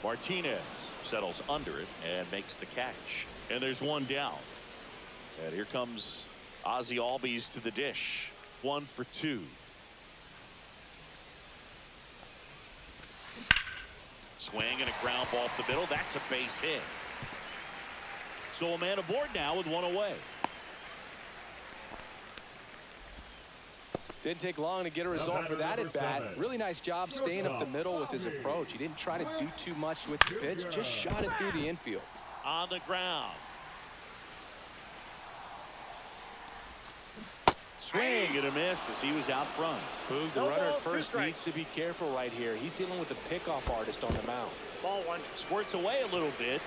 Martinez settles under it and makes the catch. And there's one down. And here comes Ozzie Albies to the dish. 1 for 2. Swing and a ground ball up the middle. That's a base hit. So a man aboard now with 1 away. Didn't take long to get a result for that at bat. Really nice job staying up the middle with his approach. He didn't try to do too much with the pitch, just shot it through the infield. On the ground. Swing and a miss as he was out front. Boog, the runner at first needs to be careful right here. He's dealing with a pickoff artist on the mound. Ball 1. Squirts away a little bit.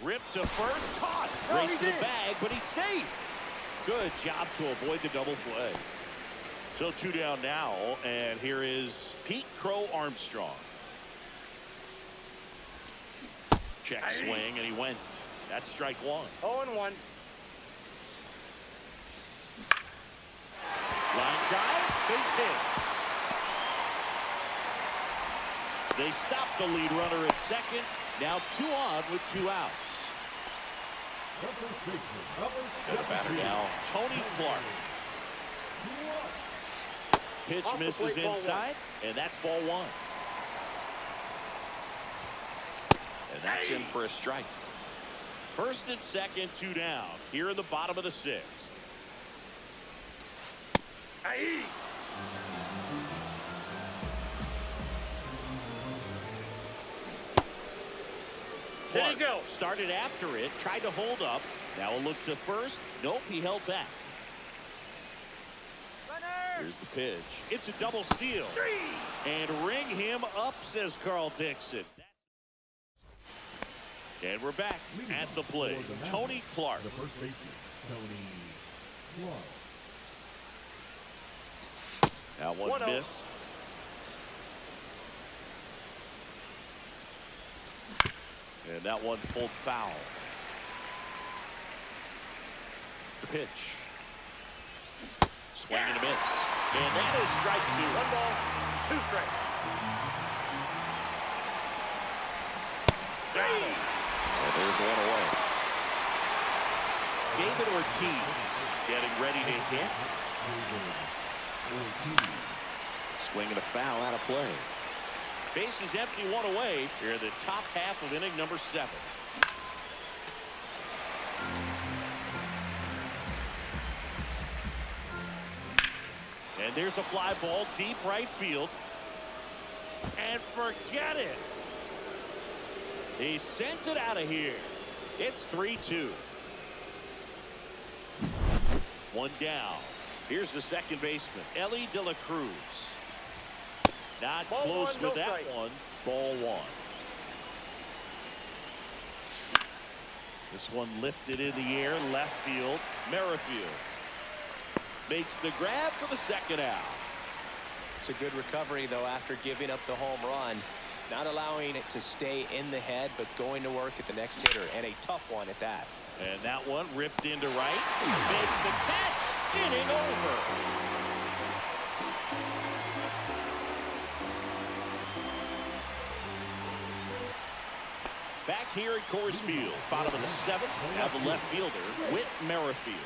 Ripped to first, caught. Race to the bag, but he's safe. Good job to avoid the double play. So 2 down now, and here is Pete Crow Armstrong. Check swing, and he went. That's strike 1. 0-1. Line drive, base hit. They stop the lead runner at second. Now 2 on with 2 outs. And the batter now, Tony Clark. Pitch misses inside, and that's ball 1. And that's in for a strike. First and second, 2 down. Here in the bottom of the 6th. There you go. Started after it, tried to hold up. Now a look to first. Nope, he held back. Here's the pitch. It's a double steal. 3. And ring him up, says Carl Dixon. And we're back at the plate. Tony Clark. The first baseman, Tony Clark. That one 1-0. missed. And that one pulled foul. The pitch. Swing and a miss. And that is strike 2. 1 ball, 2 strikes. And there's 1 away. David Ortiz getting ready to hit. Swing and a foul out of play. Base is empty, 1 away. Here in the top half of inning number 7. And there's a fly ball deep right field. And forget it. He sends it out of here. It's 3-2. 1 down. Here's the second baseman, Ellie De La Cruz. Not Ball close 1, with no that strike. one. Ball 1. This one lifted in the air, left field. Merrifield makes the grab for the second out. It's a good recovery, though, after giving up the home run. Not allowing it to stay in the head, but going to work at the next hitter, and a tough one at that. And that one ripped into right. Makes the catch. Inning over. Back here at Coors Field, bottom of the 7th, now the left fielder, Whit Merrifield.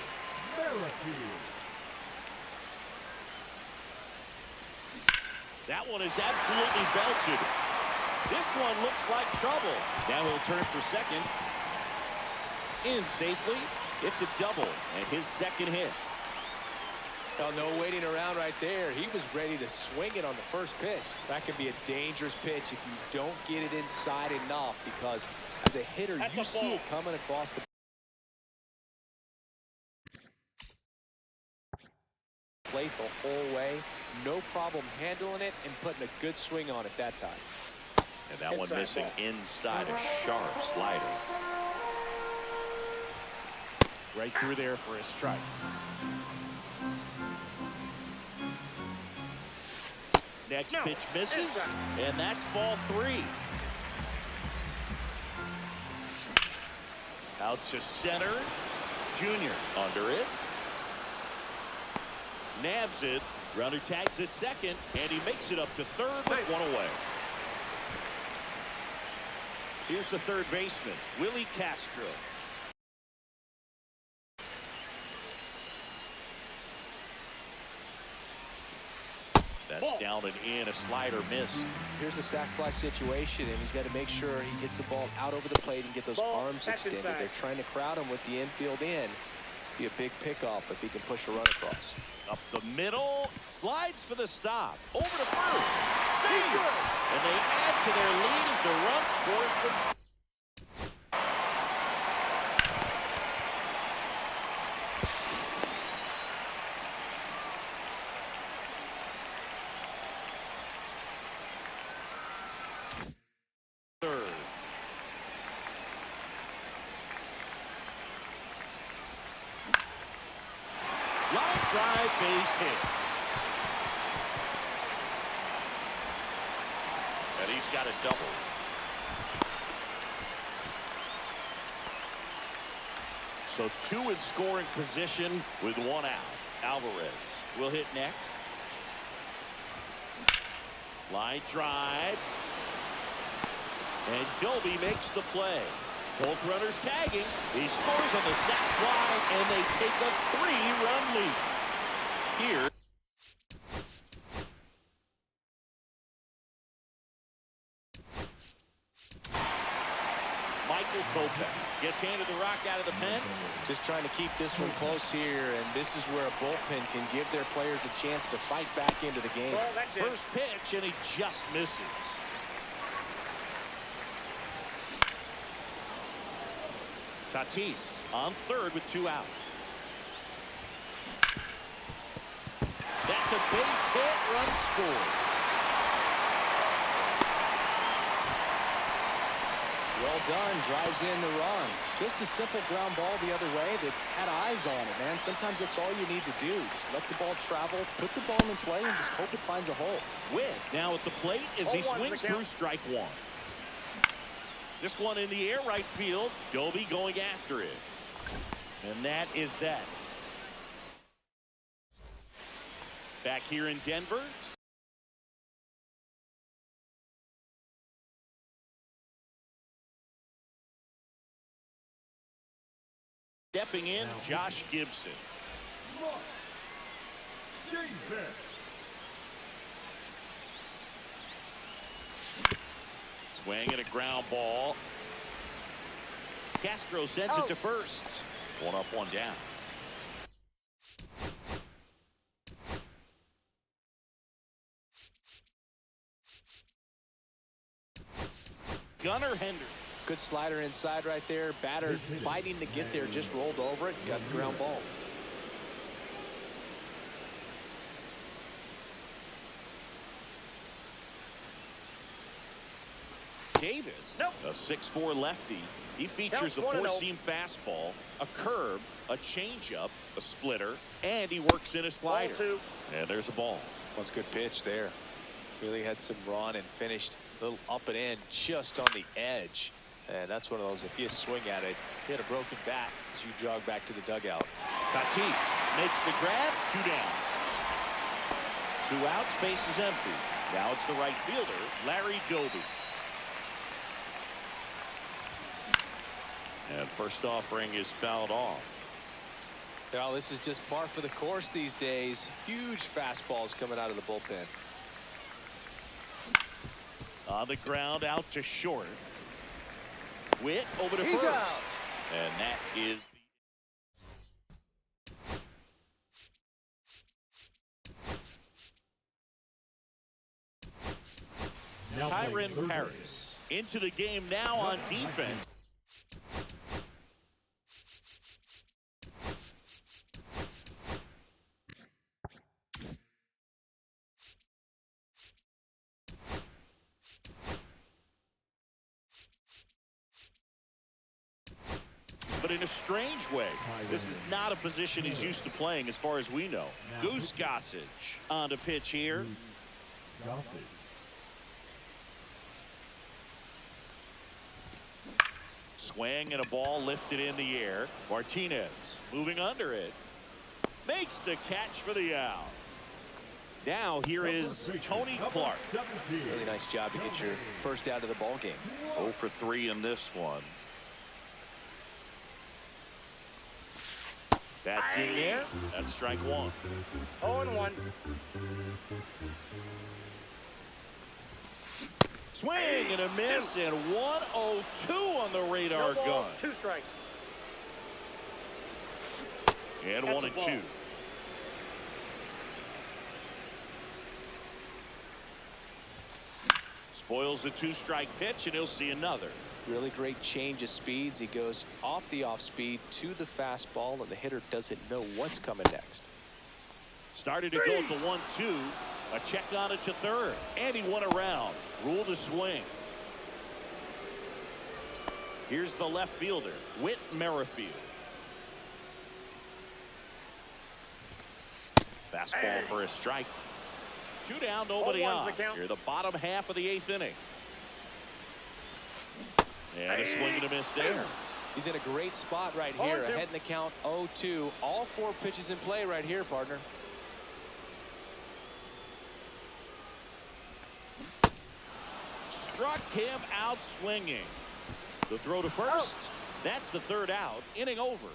That one is absolutely belted. This one looks like trouble. Now he'll turn for second. In safely. It's a double and his second hit. Well, no waiting around right there. He was ready to swing it on the first pitch. That could be a dangerous pitch if you don't get it inside enough, because as a hitter, you see it coming across the plate the whole way. No problem handling it and putting a good swing on it that time. And that one missing inside a sharp slider. Right through there for a strike. Next pitch misses, and that's ball 3. Out to center. Junior under it. Nabs it. Runner tags at second, and he makes it up to third with one away. Here's the third baseman, Willie Castro. That's down and in, a slider missed. Here's a sac fly situation, and he's got to make sure he gets the ball out over the plate and get those arms extended. They're trying to crowd him with the infield in. Be a big pickoff if he can push a run across. Up the middle, slides for the stop. Over to first. Save! And they add to their lead as the run scores for... third. Line drive, base hit. And he's got a double. So 2 in scoring position with 1 out. Alvarez will hit next. Line drive. And Doby makes the play. Both runners tagging. He scores on the sac fly, and they take a 3-run lead. Here. Michael Kopech gets handed the rock out of the pen. Just trying to keep this one close here, and this is where a bullpen can give their players a chance to fight back into the game. First pitch, and he just misses. Tatis on third with 2 out. That's a base hit, run scored. Well done, drives in the run. Just a simple ground ball the other way that had eyes on it, man. Sometimes that's all you need to do. Just let the ball travel, put the ball in play, and just hope it finds a hole. Witt now at the plate as he swings through strike 1. This one in the air, right field. Doby going after it. And that is that. Back here in Denver. Stepping in, Josh Gibson. Swing and a ground ball. Castro sends it to first. 1 up, 1 down. Gunnar Henderson. Good slider inside right there. Batter fighting to get there, just rolled over it, got the ground ball. Davis, a 6'4" lefty. He features a 4-seam fastball, a curve, a changeup, a splitter, and he works in a slider. And there's a ball. That's a good pitch there. Really had some run and finished a little up and in just on the edge. And that's one of those, if you swing at it, hit a broken bat as you jog back to the dugout. Tatis makes the grab, 2 down. 2 outs, base is empty. Now it's the right fielder, Larry Doby. And first offering is fouled off. Well, this is just par for the course these days. Huge fastballs coming out of the bullpen. On the ground, out to short. Witt over to first. And that is Kyron Paris into the game now on defense. but in a strange way. This is not a position he's used to playing as far as we know. Goose Gossage on the pitch here. Gossage. Swing and a ball lifted in the air. Martinez moving under it. Makes the catch for the out. Now here is Tony Clark. Really nice job to get your first out of the ball game. 0 for 3 in this one. That's in there. That's strike one. 0-1. Swing and a miss, and 102 on the radar gun. 2 strikes. And That's 1 a and ball. 2. Spoils the 2-strike pitch, and he'll see another. Really great change of speeds. He goes off the off speed to the fastball, and the hitter doesn't know what's coming next. Started to go at the 1-2. A check on it to third, and he went around. Ruled a swing. Here's the left fielder, Whit Merrifield. Fastball for a strike. 2 down, nobody 0-1's on. the count. Here the bottom half of the 8th inning. And a swing and a miss there. He's in a great spot right here. 0-2. Ahead in the count, 0-2. All 4 pitches in play right here, partner. Struck him out swinging. The throw to first. That's the 3rd out. Inning over.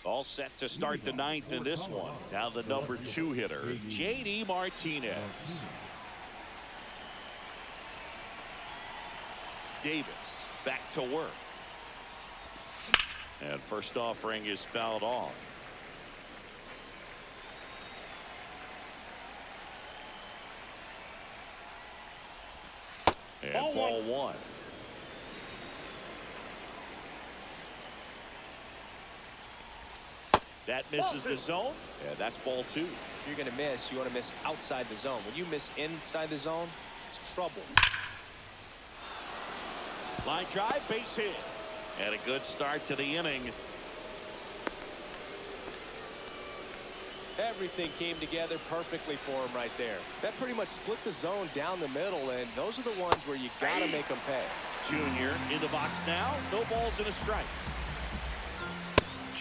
All set to start the 9th in this one. Now the number 2 hitter, J.D. Martinez. Davis back to work. And first offering is fouled off. And ball 1. That misses the zone. And that's ball 2. If you're going to miss, you want to miss outside the zone. When you miss inside the zone, it's trouble. Line drive, base hit. And a good start to the inning. Everything came together perfectly for him right there. That pretty much split the zone down the middle, and those are the ones where you got to make them pay. Junior in the box now. No balls and a strike.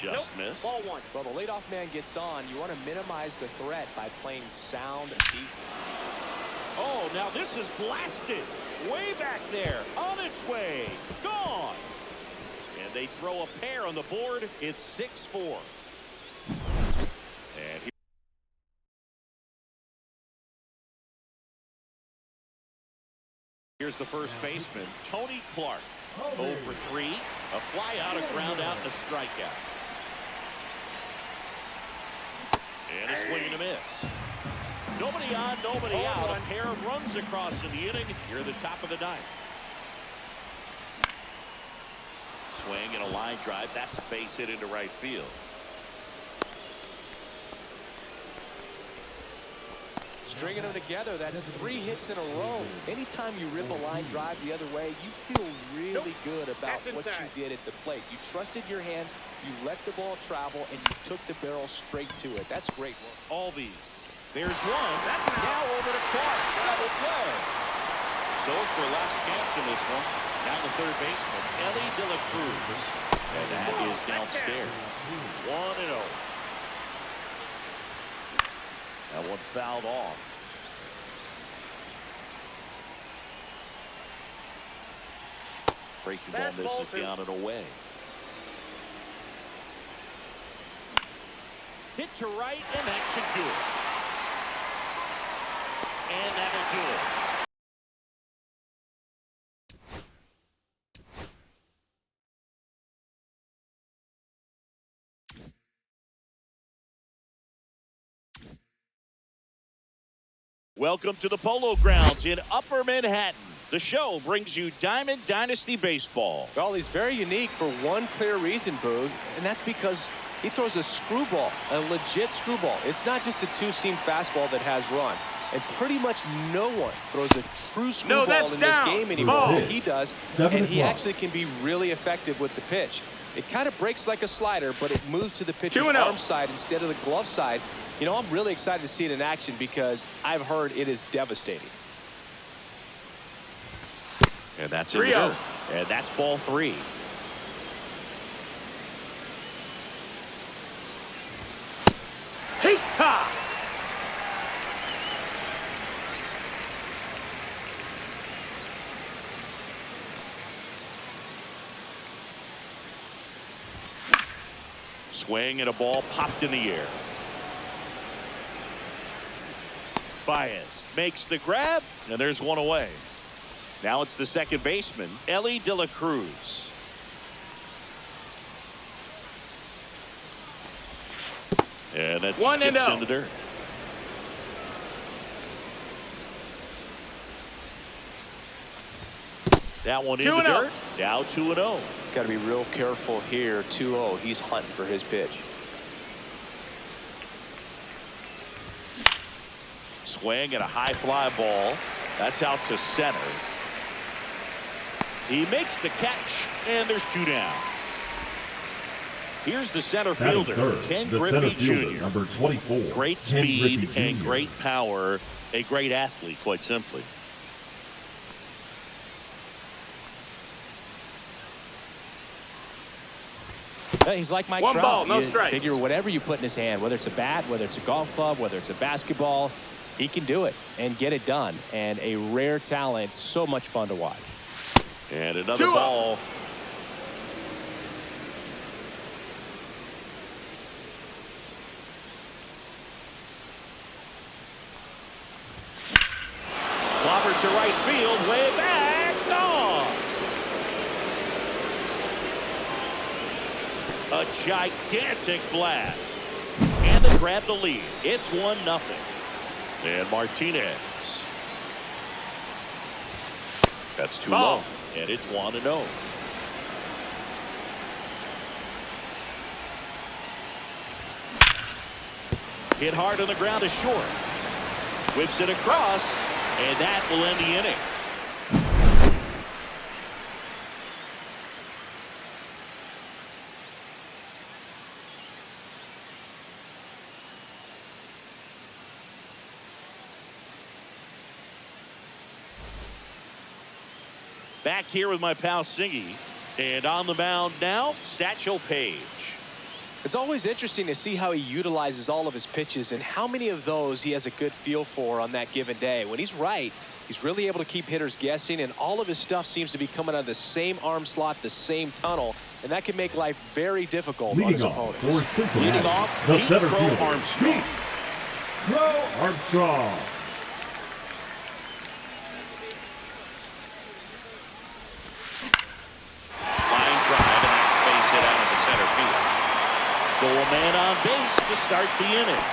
Just missed. Ball 1. Well, the leadoff man gets on. You want to minimize the threat by playing sound defense. Oh, now this is blasted. Way back there. On its way. Gone. And they throw a pair on the board. It's 6-4. And here's the first baseman, Tony Clark. 0 for 3. A fly out, a ground out, and a strikeout. And a swing and a miss. Nobody on, nobody out. A pair of runs across in the inning. Here at the top of the 9th. Swing and a line drive. That's a base hit into right field. Stringing them together, that's 3 hits in a row. Anytime you rip a line drive the other way, you feel really good about what you did at the plate. You trusted your hands, you let the ball travel, and you took the barrel straight to it. That's great work. Albies. There's one. Now over to Clark. Double play. So it's their last chance in this one. Now the third baseman, Ellie De La Cruz. And that is downstairs. 1-0. That one fouled off. Breaking ball misses down and away. Hit to right, and that should do it. And that'll do it. Welcome to the Polo Grounds in Upper Manhattan. The show brings you Diamond Dynasty Baseball. Well, he's very unique for one clear reason, Boog, and that's because he throws a screwball, a legit screwball. It's not just a 2-seam fastball that has run. And pretty much no one throws a true screwball in this game anymore than he does. And he actually can be really effective with the pitch. It kind of breaks like a slider, but it moves to the pitcher's arm side instead of the glove side. You know, I'm really excited to see it in action because I've heard it is devastating. And that's in the dirt. And that's ball 3. Hey-ha! Swing and a ball popped in the air. Baez makes the grab, and there's one away. Now it's the second baseman, Ellie De La Cruz. And that skips in the dirt. That one in the dirt. Now 2-0. Got to be real careful here. 2-0. He's hunting for his pitch. Swing and a high fly ball. That's out to center. He makes the catch, and there's 2 down. Here's the center fielder, Ken Griffey Jr. Number 24. Great speed and great power. A great athlete, quite simply. He's like Mike Trout. One ball, no strikes. Figure whatever you put in his hand, whether it's a bat, whether it's a golf club, whether it's a basketball, he can do it and get it done. And a rare talent, so much fun to watch. And another ball. Clobber to right field, way back, gone. A gigantic blast. And they grab the lead. It's 1-0. And Martinez. That's too low. And it's 1-0. Hit hard on the ground is short. Whips it across, and that will end the inning. Back here with my pal Singy. And on the mound now, Satchel Paige. It's always interesting to see how he utilizes all of his pitches and how many of those he has a good feel for on that given day. When he's right, he's really able to keep hitters guessing, and all of his stuff seems to be coming out of the same arm slot, the same tunnel, and that can make life very difficult on his opponents. Leading off, the Pete center Crow fielder, Armstrong. Crow Armstrong. So a man on base to start the inning.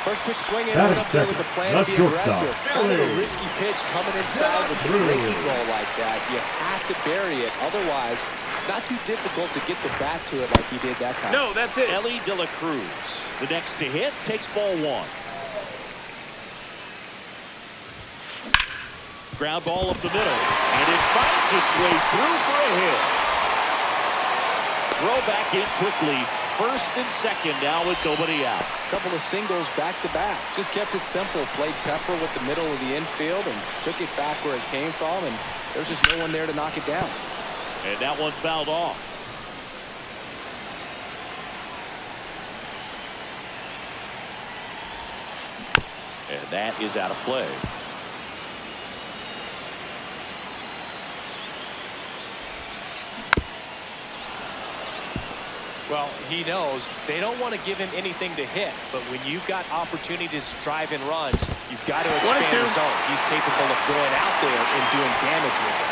First pitch swinging went up there with the plan to be aggressive. Kind of a risky pitch coming inside with the breaking ball like that. You have to bury it. Otherwise, it's not too difficult to get the bat to it like he did that time. No, that's it. Ellie De La Cruz, the next to hit, takes ball 1. Ground ball up the middle, and it finds its way through for a hit. Throw back in quickly. First and second now with nobody out. Couple of singles back to back. Just kept it simple. Played pepper with the middle of the infield and took it back where it came from, and there's just no one there to knock it down. And that one fouled off. And that is out of play. Well, he knows they don't want to give him anything to hit, but when you've got opportunities to drive in runs, you've got to expand the zone. He's capable of going out there and doing damage with it.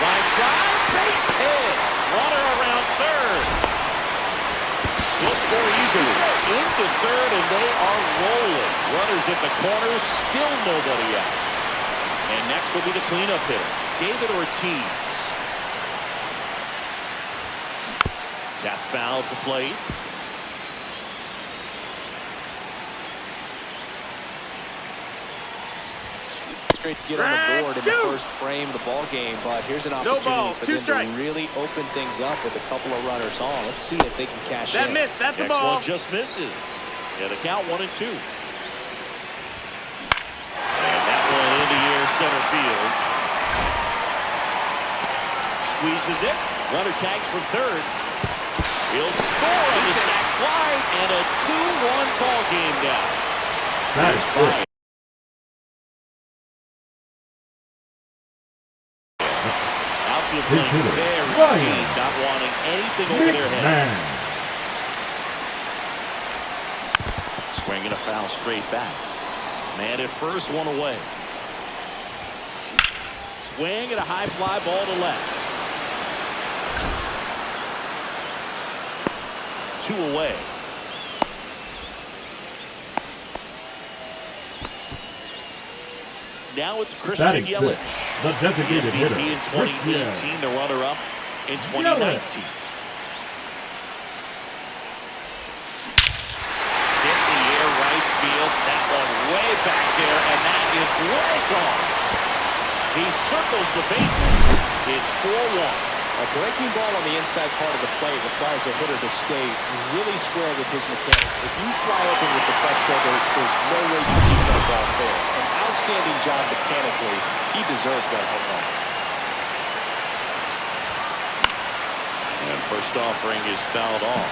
Line drive, base hit. Runner around third. He'll score easily. Into third, and they are rolling. Runners at the corners, still nobody out. And next will be the cleanup hitter, David Ortiz. That foul at the plate. It's great to get on the board in the first frame of the ball game, but here's an opportunity for them to really open things up with a couple of runners on. Let's see if they can cash in. That missed. That's a Next ball. one just misses. Yeah, the count 1-2. And that one in the air center field. Squeezes it. Runner tags from third. He'll score on the sac fly, and a 2-1 ball game now. That is good. Outfield playing very deep, not wanting anything over their heads. Swinging a foul straight back. Man at first, one away. Swing and a high fly ball to left. 2 away. Now it's Christian Batting Yelich. sixth, the designated MVP hitter. in 2018, the runner-up in 2019. Hit the air right field. That one way back there, and that is way gone. He circles the bases. It's 4-1. A breaking ball on the inside part of the plate requires a hitter to stay really square with his mechanics. If you fly open with the front shoulder, there's no way you keep that ball fair. An outstanding job mechanically. He deserves that home run. And first offering is fouled off.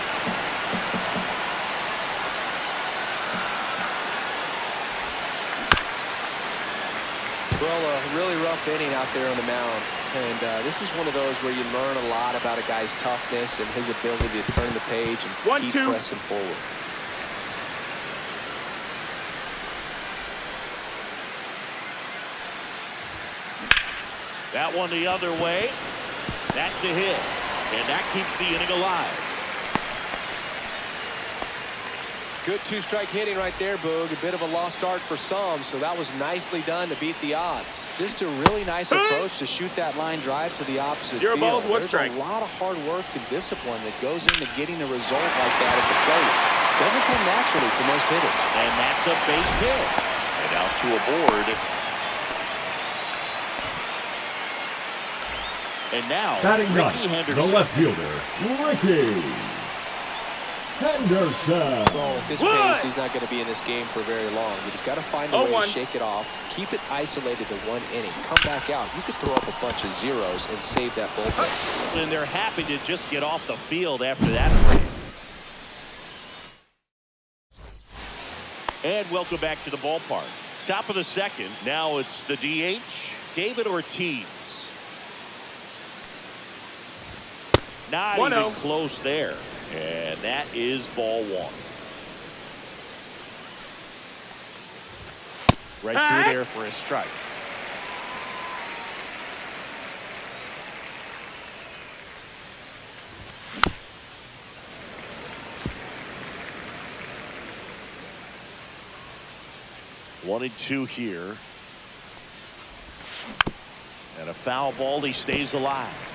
Well, a really rough inning out there on the mound. And this is one of those where you learn a lot about a guy's toughness and his ability to turn the page and keep pressing forward. That one the other way. That's a hit. And that keeps the inning alive. Good two-strike hitting right there, Boog. A bit of a lost start for some, so that was nicely done to beat the odds. Just a really nice approach to shoot that line drive to the opposite field. There's a lot of hard work and discipline that goes into getting a result like that at the plate. Doesn't come naturally for most hitters. And that's a base hit. And out to a board. And now, Batting Ricky ninth, Henderson. the left fielder, Ricky Henderson. Well, at this pace, he's not going to be in this game for very long. You just got to find a way to shake it off, keep it isolated to one inning, come back out. You could throw up a bunch of zeros and save that bullpen. And they're happy to just get off the field after that frame. And welcome back to the ballpark. Top of the second. Now it's the DH, David Ortiz. Not even close there. And that is ball one. Right through there for a strike. One and two here. And a foul ball. He stays alive.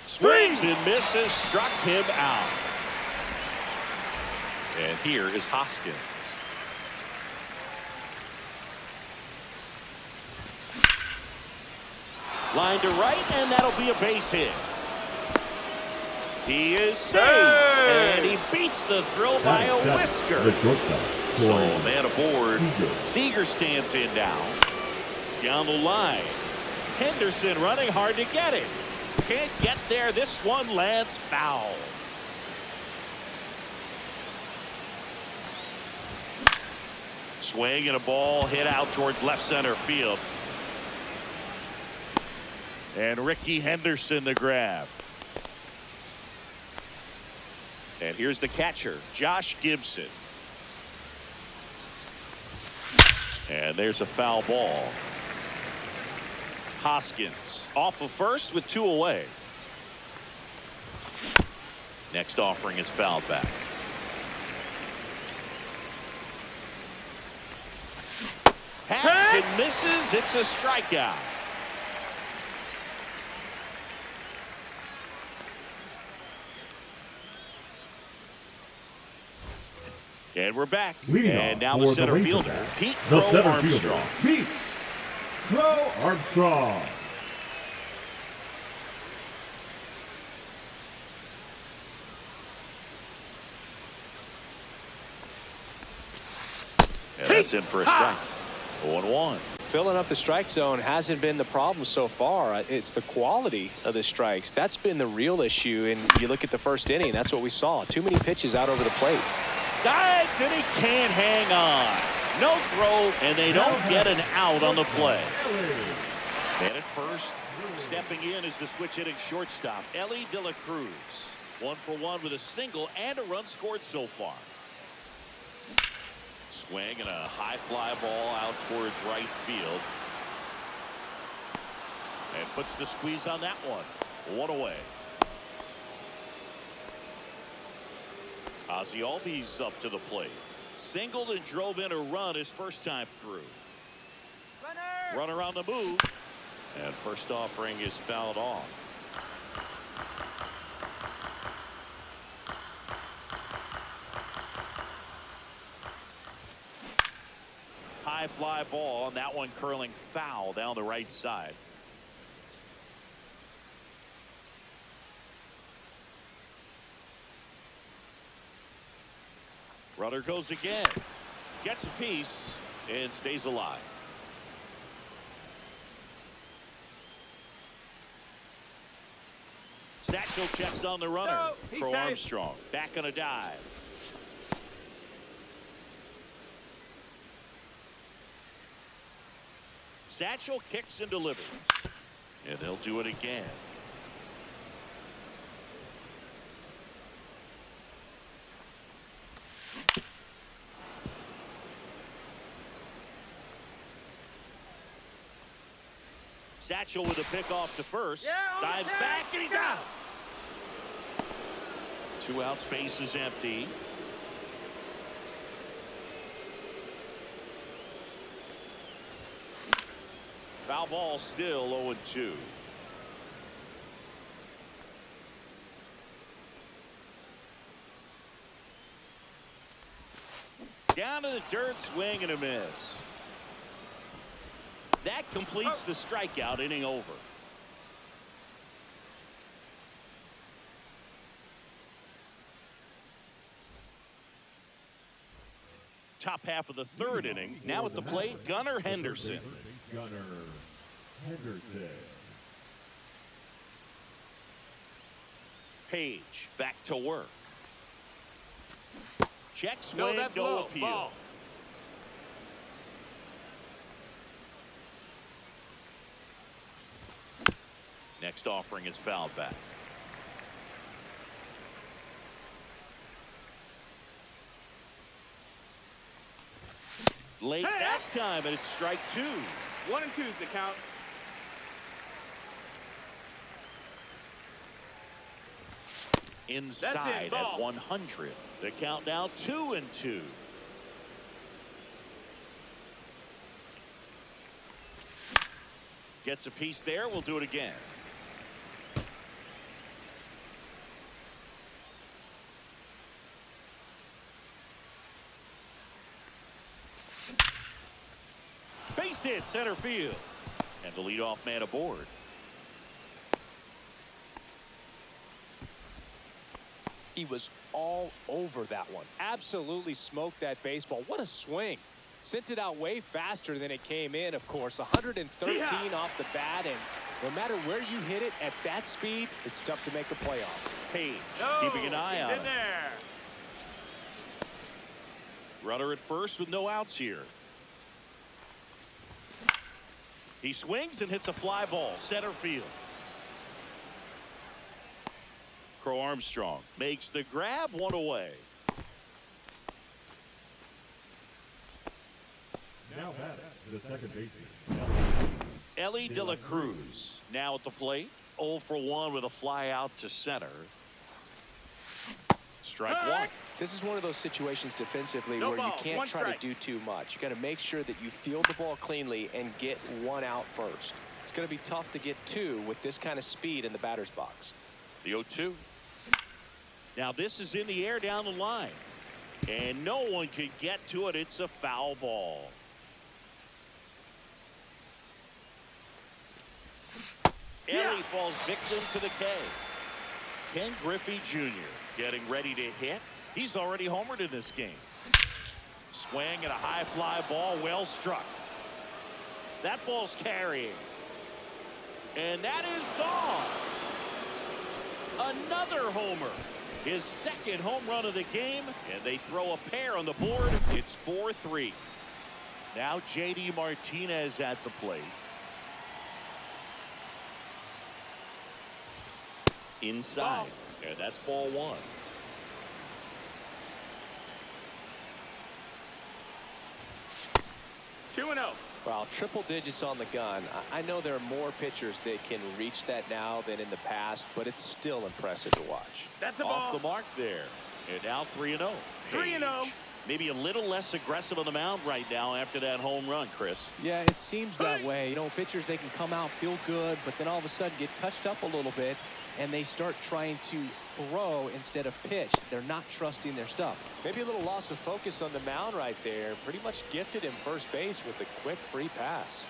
Swings and misses, struck him out. And here is Hoskins. Line to right, and that'll be a base hit. He is safe, and he beats the throw by a whisker. The shortstop. So man aboard. Seager stands in now. Down the line. Henderson running hard to get it. Can't get there. This one lands foul. Swing and a ball hit out towards left center field. And Ricky Henderson the grab. And here's the catcher, Josh Gibson. And there's a foul ball. Hoskins off of first with two away. Next offering is fouled back. Has and misses. It's a strikeout. And we're back. And now the center fielder, Pete The Crow center Armstrong. fielder, Pete Crow Armstrong. And that's in for a strike. 0-1. Filling up the strike zone hasn't been the problem so far. It's the quality of the strikes. That's been the real issue. And you look at the first inning, that's what we saw. Too many pitches out over the plate. Dives, and he can't hang on. No throw, and they don't get an out on the play. And at first, stepping in is the switch hitting shortstop, Ellie De La Cruz. 1 for 1 with a single and a run scored so far. Swing and a high fly ball out towards right field. And puts the squeeze on that one. 1 away. Ozzie Albies up to the plate. Singled and drove in a run his first time through. Runner on the move. And first offering is fouled off. High fly ball, and that one curling foul down the right side. Runner goes again. Gets a piece and stays alive. Satchel checks on the runner. Crow Armstrong back on a dive. Satchel kicks and delivers. And they'll do it again. Satchel with a pick off to first. Dives back and he's out. 2 outs, base is empty. Foul ball, still 0-2. Down to the dirt, swing and a miss. That completes the strikeout, inning over. Top half of the third inning. Now at the plate, Gunnar Henderson. Gunnar Henderson. Page back to work. Check swing, no appeal. Ball. Next offering is fouled back. Late that time, and it's strike 2. 1 and 2 is the count. Inside at 100. The count now 2-2. Gets a piece there. We'll do it again. Base hit center field. And the leadoff man aboard. He was all over that one. Absolutely smoked that baseball. What a swing. Sent it out way faster than it came in, of course. 113 off the bat, and no matter where you hit it at that speed, it's tough to make a play off. Page keeping an eye on him. There. Runner at first with no outs here. He swings and hits a fly ball center field. Crow Armstrong makes the grab, 1 away. Now back to the second baseman. Ellie De La Cruz now at the plate. 0 for 1 with a fly out to center. strike one. This is one of those situations defensively No where you ball, can't one try strike. to do too much. You got to make sure that you field the ball cleanly and get one out first. It's going to be tough to get two with this kind of speed in the batter's box. The 0-2. Now this is in the air down the line. And no one can get to it. It's a foul ball. Ellie falls victim to the K. Ken Griffey Jr. getting ready to hit. He's already homered in this game. Swing and a high fly ball, well struck. That ball's carrying. And that is gone. Another homer. His second home run of the game, and they throw a pair on the board. It's 4-3. Now J.D. Martinez at the plate. Inside, and that's ball one. Two and 0. Well, triple digits on the gun. I know there are more pitchers that can reach that now than in the past, but it's still impressive to watch. That's a Off ball. the mark there. And now 3-0. 3-0. Maybe a little less aggressive on the mound right now after that home run, Chris. Yeah, it seems that way. You know, pitchers, they can come out, feel good, but then all of a sudden get touched up a little bit, and they start trying to throw instead of pitch. They're not trusting their stuff. Maybe a little loss of focus on the mound right there. Pretty much gifted him first base with a quick free pass.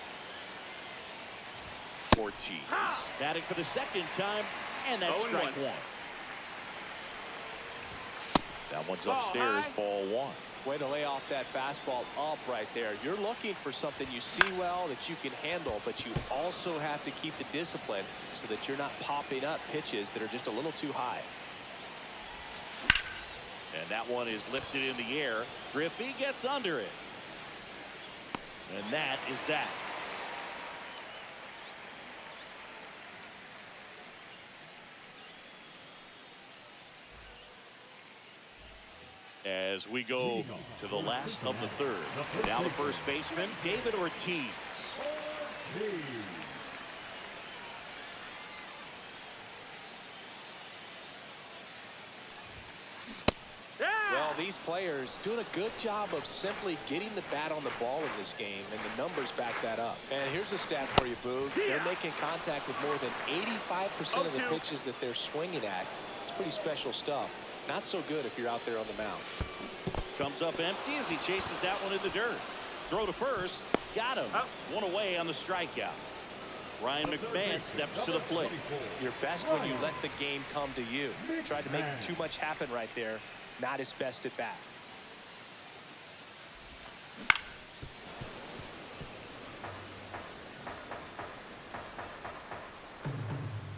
Ortiz batting for the second time, and that's 0-1. strike one. That one's upstairs, ball one. Way to lay off that fastball up right there. You're looking for something you see well that you can handle, but you also have to keep the discipline so that you're not popping up pitches that are just a little too high. And that one is lifted in the air. Griffey gets under it. And that is that. As we go to the last of the third. And now the first baseman, David Ortiz. Well, these players doing a good job of simply getting the bat on the ball in this game, and the numbers back that up. And here's a stat for you, Boog. They're making contact with more than 85% of the pitches that they're swinging at. It's pretty special stuff. Not so good if you're out there on the mound. Comes up empty as he chases that one in the dirt. Throw to first. Got him. One away on the strikeout. Ryan McMahon steps to the plate. You're best when you let the game come to you. Tried to make too much happen right there. Not his best at bat.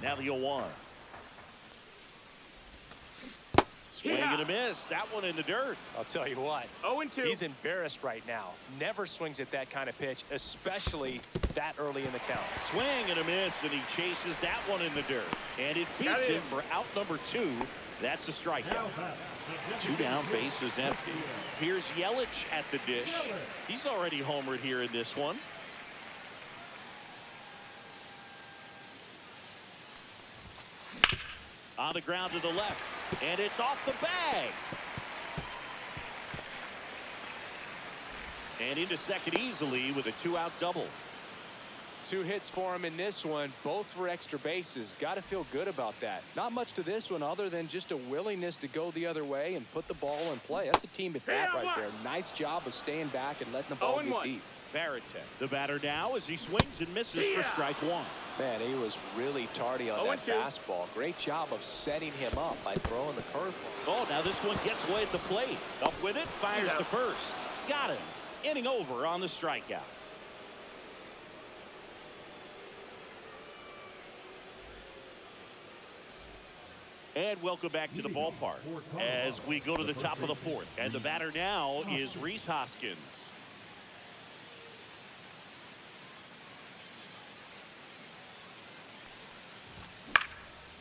Now the 0-1. Swing and a miss. That one in the dirt. I'll tell you what. 0-2. He's embarrassed right now. Never swings at that kind of pitch, especially that early in the count. Swing and a miss, and he chases that one in the dirt. And it beats him for out number 2. That's a strikeout. 2 down, base is empty. Here's Yelich at the dish. He's already homered here in this one. On the ground to the left, and it's off the bag. And into second easily with a 2-out double. 2 hits for him in this one, both for extra bases. Got to feel good about that. Not much to this one other than just a willingness to go the other way and put the ball in play. That's a team at bat right there. Nice job of staying back and letting the ball get deep. Varitek, the batter now as he swings and misses for strike one. Man, he was really tardy on that fastball. Great job of setting him up by throwing the curveball. Oh, now this one gets away at the plate. Up with it, fires to first. Got him. Inning over on the strikeout. And welcome back to the ballpark as we go to the top of the fourth. And the batter now is Rhys Hoskins.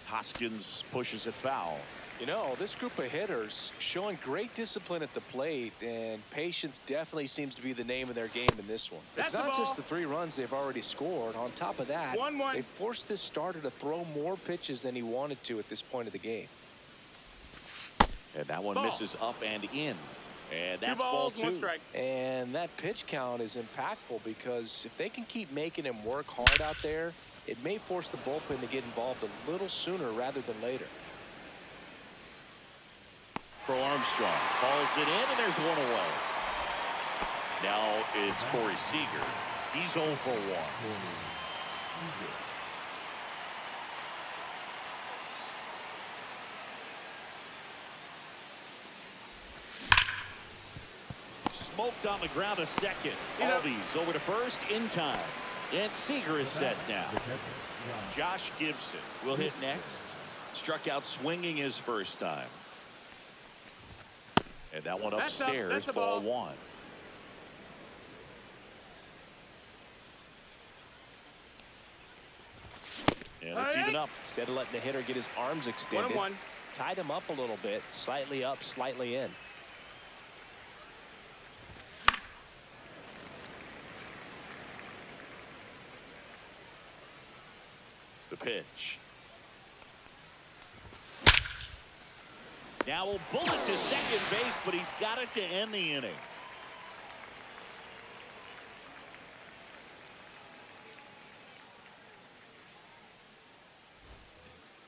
Hoskins pushes it foul. You know, this group of hitters showing great discipline at the plate, and patience definitely seems to be the name of their game in this one. It's not just the 3 runs they've already scored. On top of that, they forced this starter to throw more pitches than he wanted to at this point of the game. And that one Ball. misses up and in. And that's Two balls, ball 2. one strike. And that pitch count is impactful because if they can keep making him work hard out there, it may force the bullpen to get involved a little sooner rather than later. For Armstrong, calls it in, and there's one away. Now it's Corey Seager. He's 0 for 1. Smoked on the ground a second. Albies over to first in time. And Seager is set down. Josh Gibson will hit next. Struck out swinging his first time. And that one upstairs, that's a ball ball. 1. And it's even up. Instead of letting the hitter get his arms extended, 1-1. tied him up a little bit, slightly up, slightly in. The pitch. Now a bullet to second base, but he's got it to end the inning.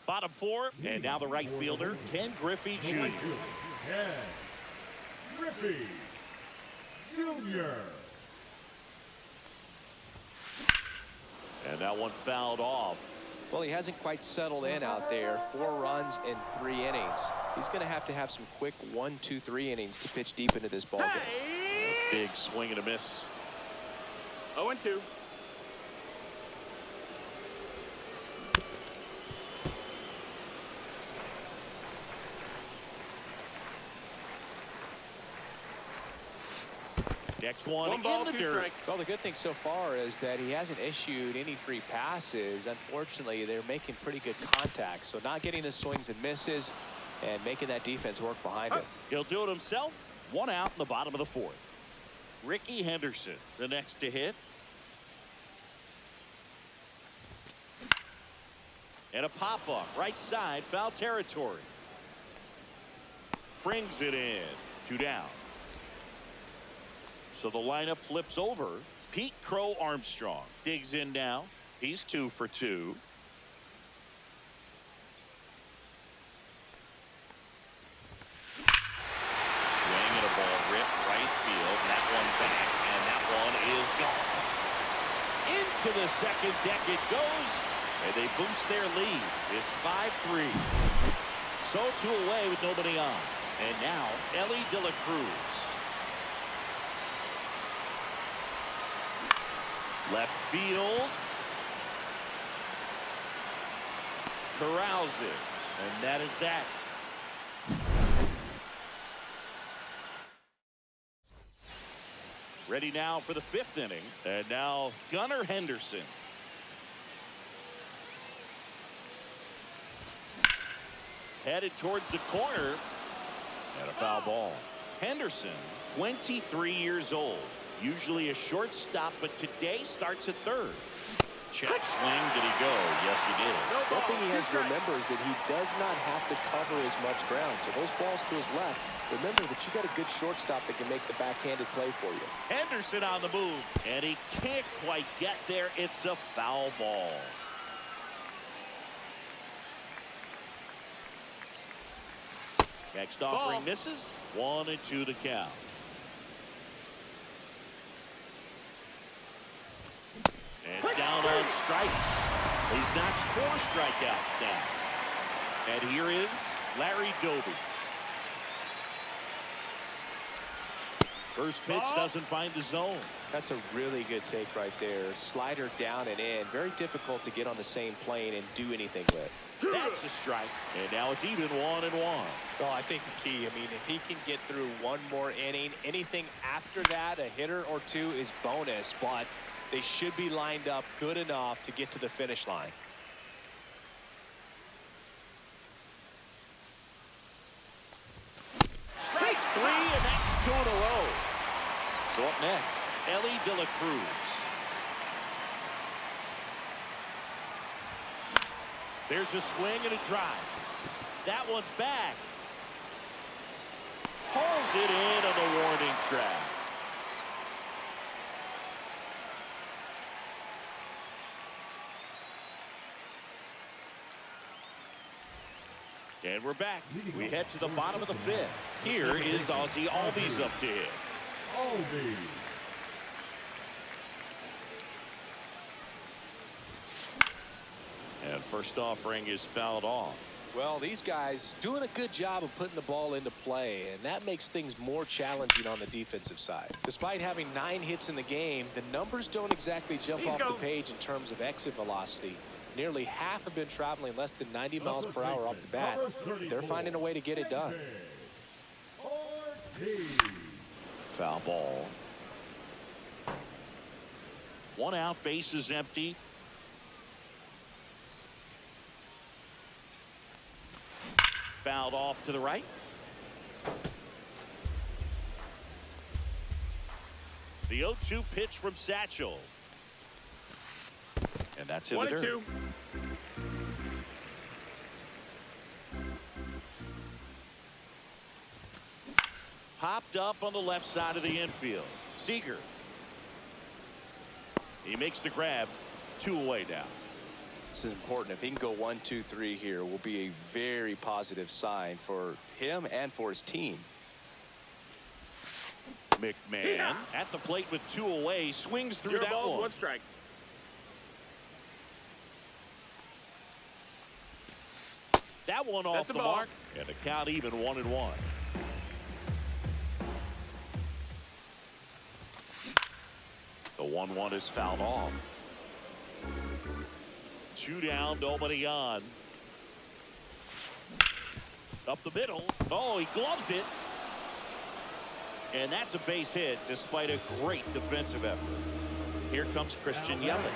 Bottom 4, and now the right fielder, Ken Griffey Jr. Ken Griffey Jr. And that one fouled off. Well, he hasn't quite settled in out there. 4 runs in 3 innings. He's going to have some quick 1, 2, 3 innings to pitch deep into this ball game. Big swing and a miss. 0-2. Next one, One ball, in the 2 dirt. strikes. Well, the good thing so far is that he hasn't issued any free passes. Unfortunately, they're making pretty good contact. So not getting the swings and misses and making that defense work behind him. He'll do it himself. 1 out in the bottom of the 4th. Ricky Henderson, the next to hit. And a pop-up, right side, foul territory. Brings it in. 2 down. So the lineup flips over. Pete Crow Armstrong digs in now. He's 2 for 2. Swing and a ball ripped right field. That one back, and that one is gone. Into the second deck it goes, and they boost their lead. It's 5-3. So 2 away with nobody on. And now Ellie De La Cruz. Left field. Corrals it. And that is that. Ready now for the 5th inning. And now Gunnar Henderson. Headed towards the corner. And a foul ball. Henderson, 23 years old. Usually a shortstop, but today starts at 3rd. Check swing. Did he go? Yes, he did. One thing he has to remember is that he does not have to cover as much ground. So those balls to his left, remember that you got a good shortstop that can make the backhanded play for you. Henderson on the move, and he can't quite get there. It's a foul ball. Next offering misses. 1-2 to count. And down on strikes. He's notched 4 strikeouts now. And here is Larry Doby. First pitch doesn't find the zone. That's a really good take right there. Slider down and in. Very difficult to get on the same plane and do anything with. That's a strike. And now it's even 1-1. Well, I think the key, if he can get through 1 more inning, anything after that, a hitter or 2 is bonus, but they should be lined up good enough to get to the finish line. Strike 3, and that's 2 in a row. So up next, Ellie De La Cruz. There's a swing and a drive. That one's back. Pulls it in on the warning track. And we're back. We head to the bottom of the fifth. Here is Ozzie Albies up to hit. Albies. And first offering is fouled off. Well, these guys doing a good job of putting the ball into play, and that makes things more challenging on the defensive side. Despite having 9 hits in the game, the numbers don't exactly jump off the page in terms of exit velocity. Nearly half have been traveling less than 90 miles per hour off the bat. They're finding a way to get it done. Foul ball. 1 out, base is empty. Fouled off to the right. The 0-2 pitch from Satchel. And that's in the dirt. 1-2. Popped up on the left side of the infield. Seager. He makes the grab. 2 away now. This is important. If he can go 1, 2, 3 here, will be a very positive sign for him and for his team. McMahon at the plate with 2 away. Swings through 0 that balls, one. 1 strike. That one off the mark. And the count even 1-1. The 1-1 is fouled off. 2 down, nobody on. Up the middle. Oh, he gloves it. And that's a base hit despite a great defensive effort. Here comes Christian Yelich.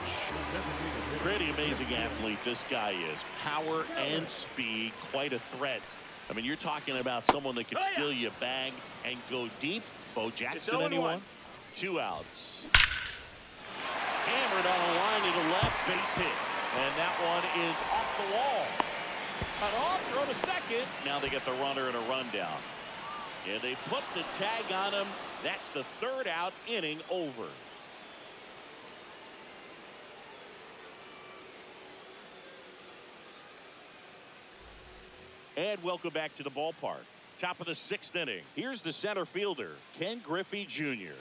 Pretty amazing athlete this guy is. Power and speed, quite a threat. I mean, you're talking about someone that can steal you a bag and go deep. Bo Jackson, anyone? 2 outs. Hammered on a line to the left, base hit. And that one is off the wall. Cut off, throw to second. Now they get the runner and a rundown. And they put the tag on him. That's the 3rd out, inning over. And welcome back to the ballpark. Top of the 6th inning. Here's the center fielder, Ken Griffey Jr.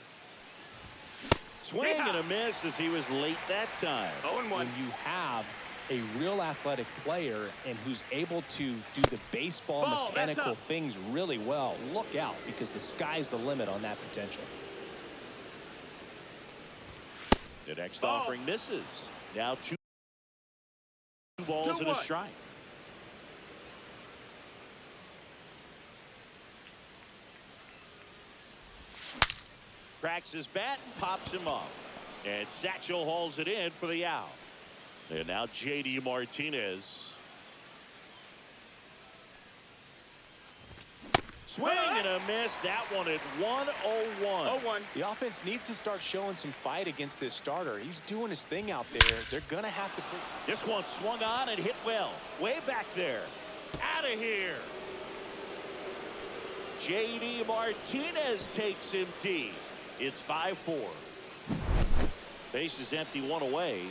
Swing and a miss as he was late that time. 0-1. When you have a real athletic player and who's able to do the baseball mechanical things really well, look out, because the sky's the limit on that potential. The next offering misses. Now 2 balls and a strike. Cracks his bat and pops him up. And Satchel hauls it in for the out. And now J.D. Martinez. Swing and a miss. That one at 1-0-1. 0-1. The offense needs to start showing some fight against this starter. He's doing his thing out there. They're going to have to. This one swung on and hit well. Way back there. Out of here. J.D. Martinez takes him deep. It's 5-4. Base is empty, 1 away.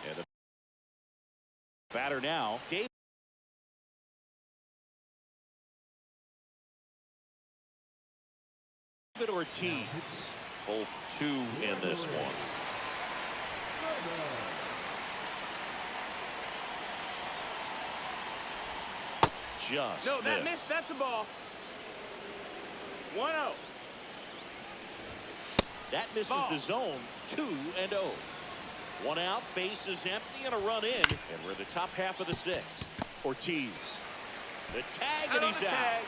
And the batter now, David Ortiz. Both 2 in this one. Just No, that missed. That's a ball. 1-0. That misses the zone. 2-0. 1 out, base is empty, and a run in. And we're in the top half of the 6th. Ortiz. The tag, and he's out.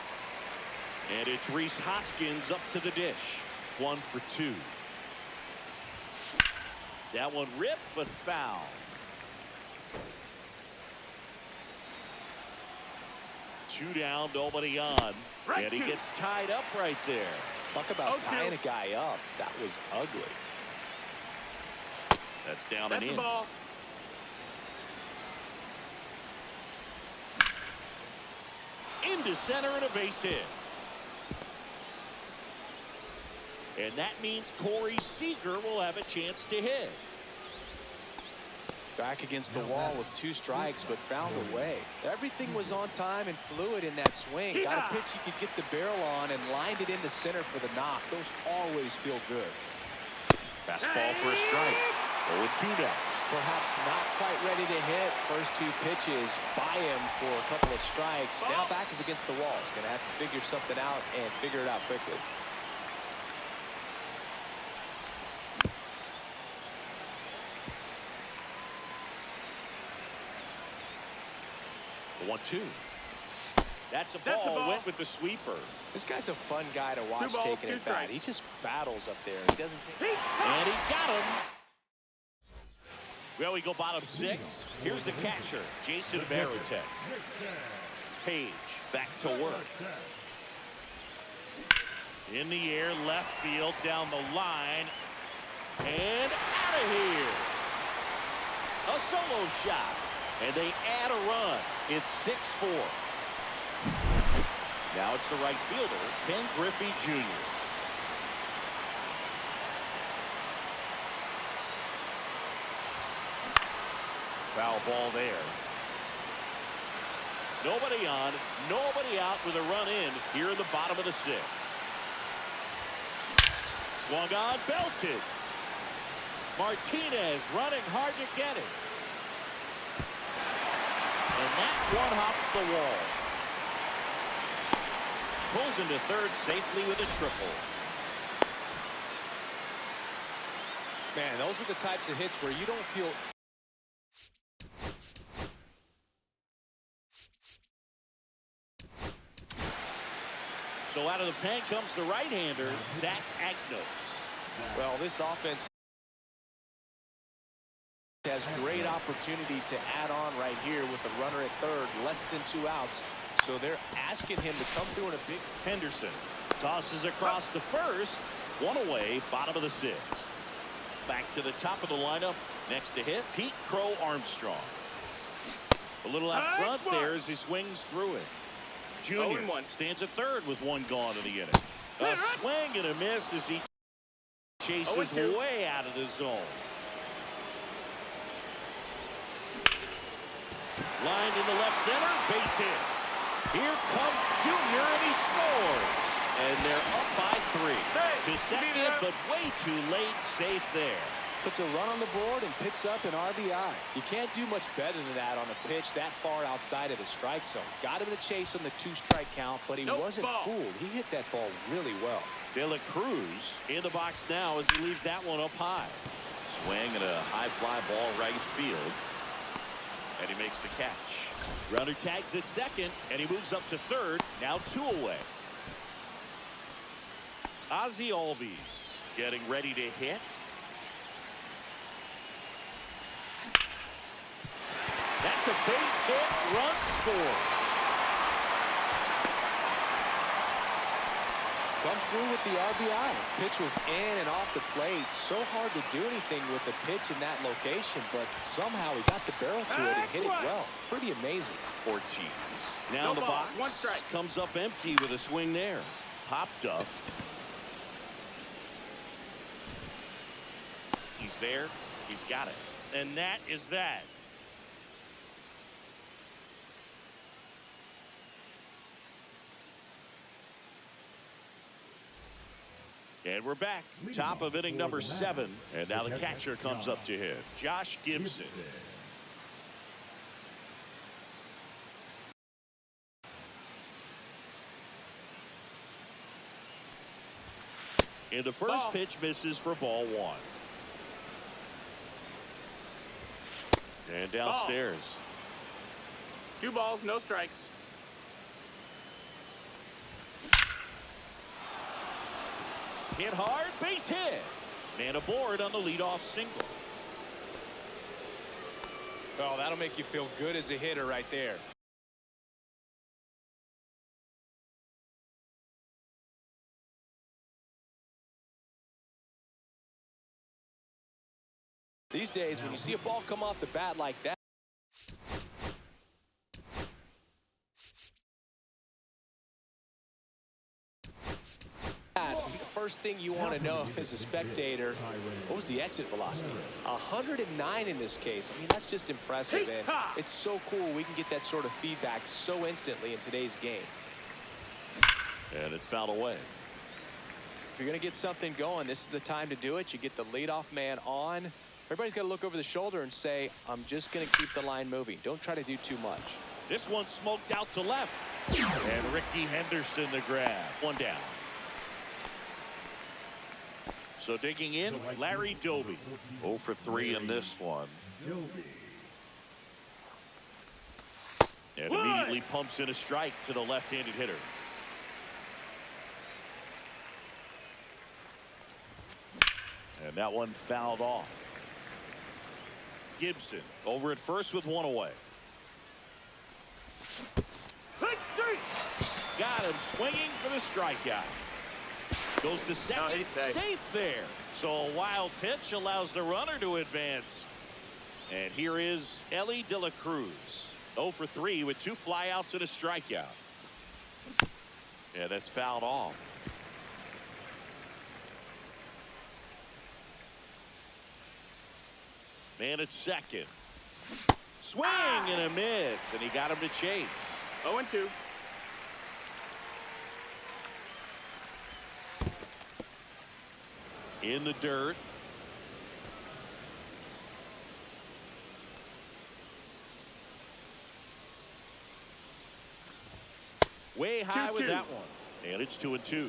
And it's Rhys Hoskins up to the dish. 1 for 2. That one ripped, but foul. Two down, nobody on. And he gets tied up right there. Talk about tying a guy up. That was ugly. That's down and in. Ball. Into center and a base hit. And that means Corey Seager will have a chance to hit. Back against the wall with 2 strikes, but found a way. Everything was on time and fluid in that swing. Got a pitch you could get the barrel on and lined it into center for the knock. Those always feel good. Fastball for a strike. 0-2 now. Perhaps not quite ready to hit. First 2 pitches by him for a couple of strikes. Now back is against the wall. He's going to have to figure something out and figure it out quickly. 1-2. That's a ball. Went with the sweeper. This guy's a fun guy to watch taking it back. He just battles up there. He doesn't take. And he got him. Well, we go bottom 6. Here's the catcher, Jason Varitek. Page back to work. In the air, left field, down the line, and out of here. A solo shot, and they add a run. It's 6-4. Now it's the right fielder, Ken Griffey Jr. Foul ball there. Nobody on, nobody out with a run in here in the bottom of the 6th. Swung on, belted. Martinez running hard to get it. And that's one hops the wall. Pulls into third safely with a triple. Man, those are the types of hits where you don't feel. So out of the pen comes the right-hander, Zach Agnos. Well, this offense has great opportunity to add on right here with the runner at third, less than 2 outs. So they're asking him to come through in a big. Henderson tosses across to first. 1 away, bottom of the 6th. Back to the top of the lineup. Next to hit, Pete Crow Armstrong. A little out front there as he swings through it. Junior stands at third with 1 gone in the inning. A swing and a miss as he chases way out of the zone. Lined in the left center, base hit. Here comes Junior, and he scores. And they're up by 3. To second, but way too late, safe there. Puts a run on the board and picks up an RBI. You can't do much better than that on a pitch that far outside of the strike zone. Got him to chase on the 2-strike count, but he wasn't fooled. He hit that ball really well. De La Cruz in the box now as he leaves that one up high. Swing and a high fly ball right field. And he makes the catch. Runner tags at second, and he moves up to third. Now 2 away. Ozzie Albies getting ready to hit. That's a base hit. Run scores. Comes through with the RBI. Pitch was in and off the plate. So hard to do anything with the pitch in that location, but somehow he got the barrel to it and hit it well. Pretty amazing. Ortiz. Now the box. 1 strike. Comes up empty with a swing there. Popped up. He's there. He's got it. And that is that. And we're back. Top of inning number 7. And now the catcher comes up to hit. Josh Gibson. And the first pitch misses for ball 1. And downstairs. 2 balls, no strikes. Hit hard, base hit. Man aboard on the leadoff single. Well, that'll make you feel good as a hitter right there. These days, when you see a ball come off the bat like that, first thing you want to know as a spectator, what was the exit velocity? 109 in this case. I mean, that's just impressive, and it's so cool we can get that sort of feedback so instantly in today's game. And it's fouled away. If you're going to get something going, this is the time to do it. You get the leadoff man on. Everybody's got to look over the shoulder and say, I'm just going to keep the line moving. Don't try to do too much. This one smoked out to left. And Ricky Henderson the grab. One down. So digging in, Larry Doby. 0 for 3 in this one. And immediately pumps in a strike to the left-handed hitter. And that one fouled off. Gibson over at first with one away. Got him swinging for the strikeout. Goes to second, safe there. So a wild pitch allows the runner to advance. And here is Ellie De La Cruz. 0 for 3 with 2 flyouts and a strikeout. Yeah, that's fouled off. Man at second. Swing and a miss, and he got him to chase. 0-2. In the dirt. Way high with that one. And it's 2-2.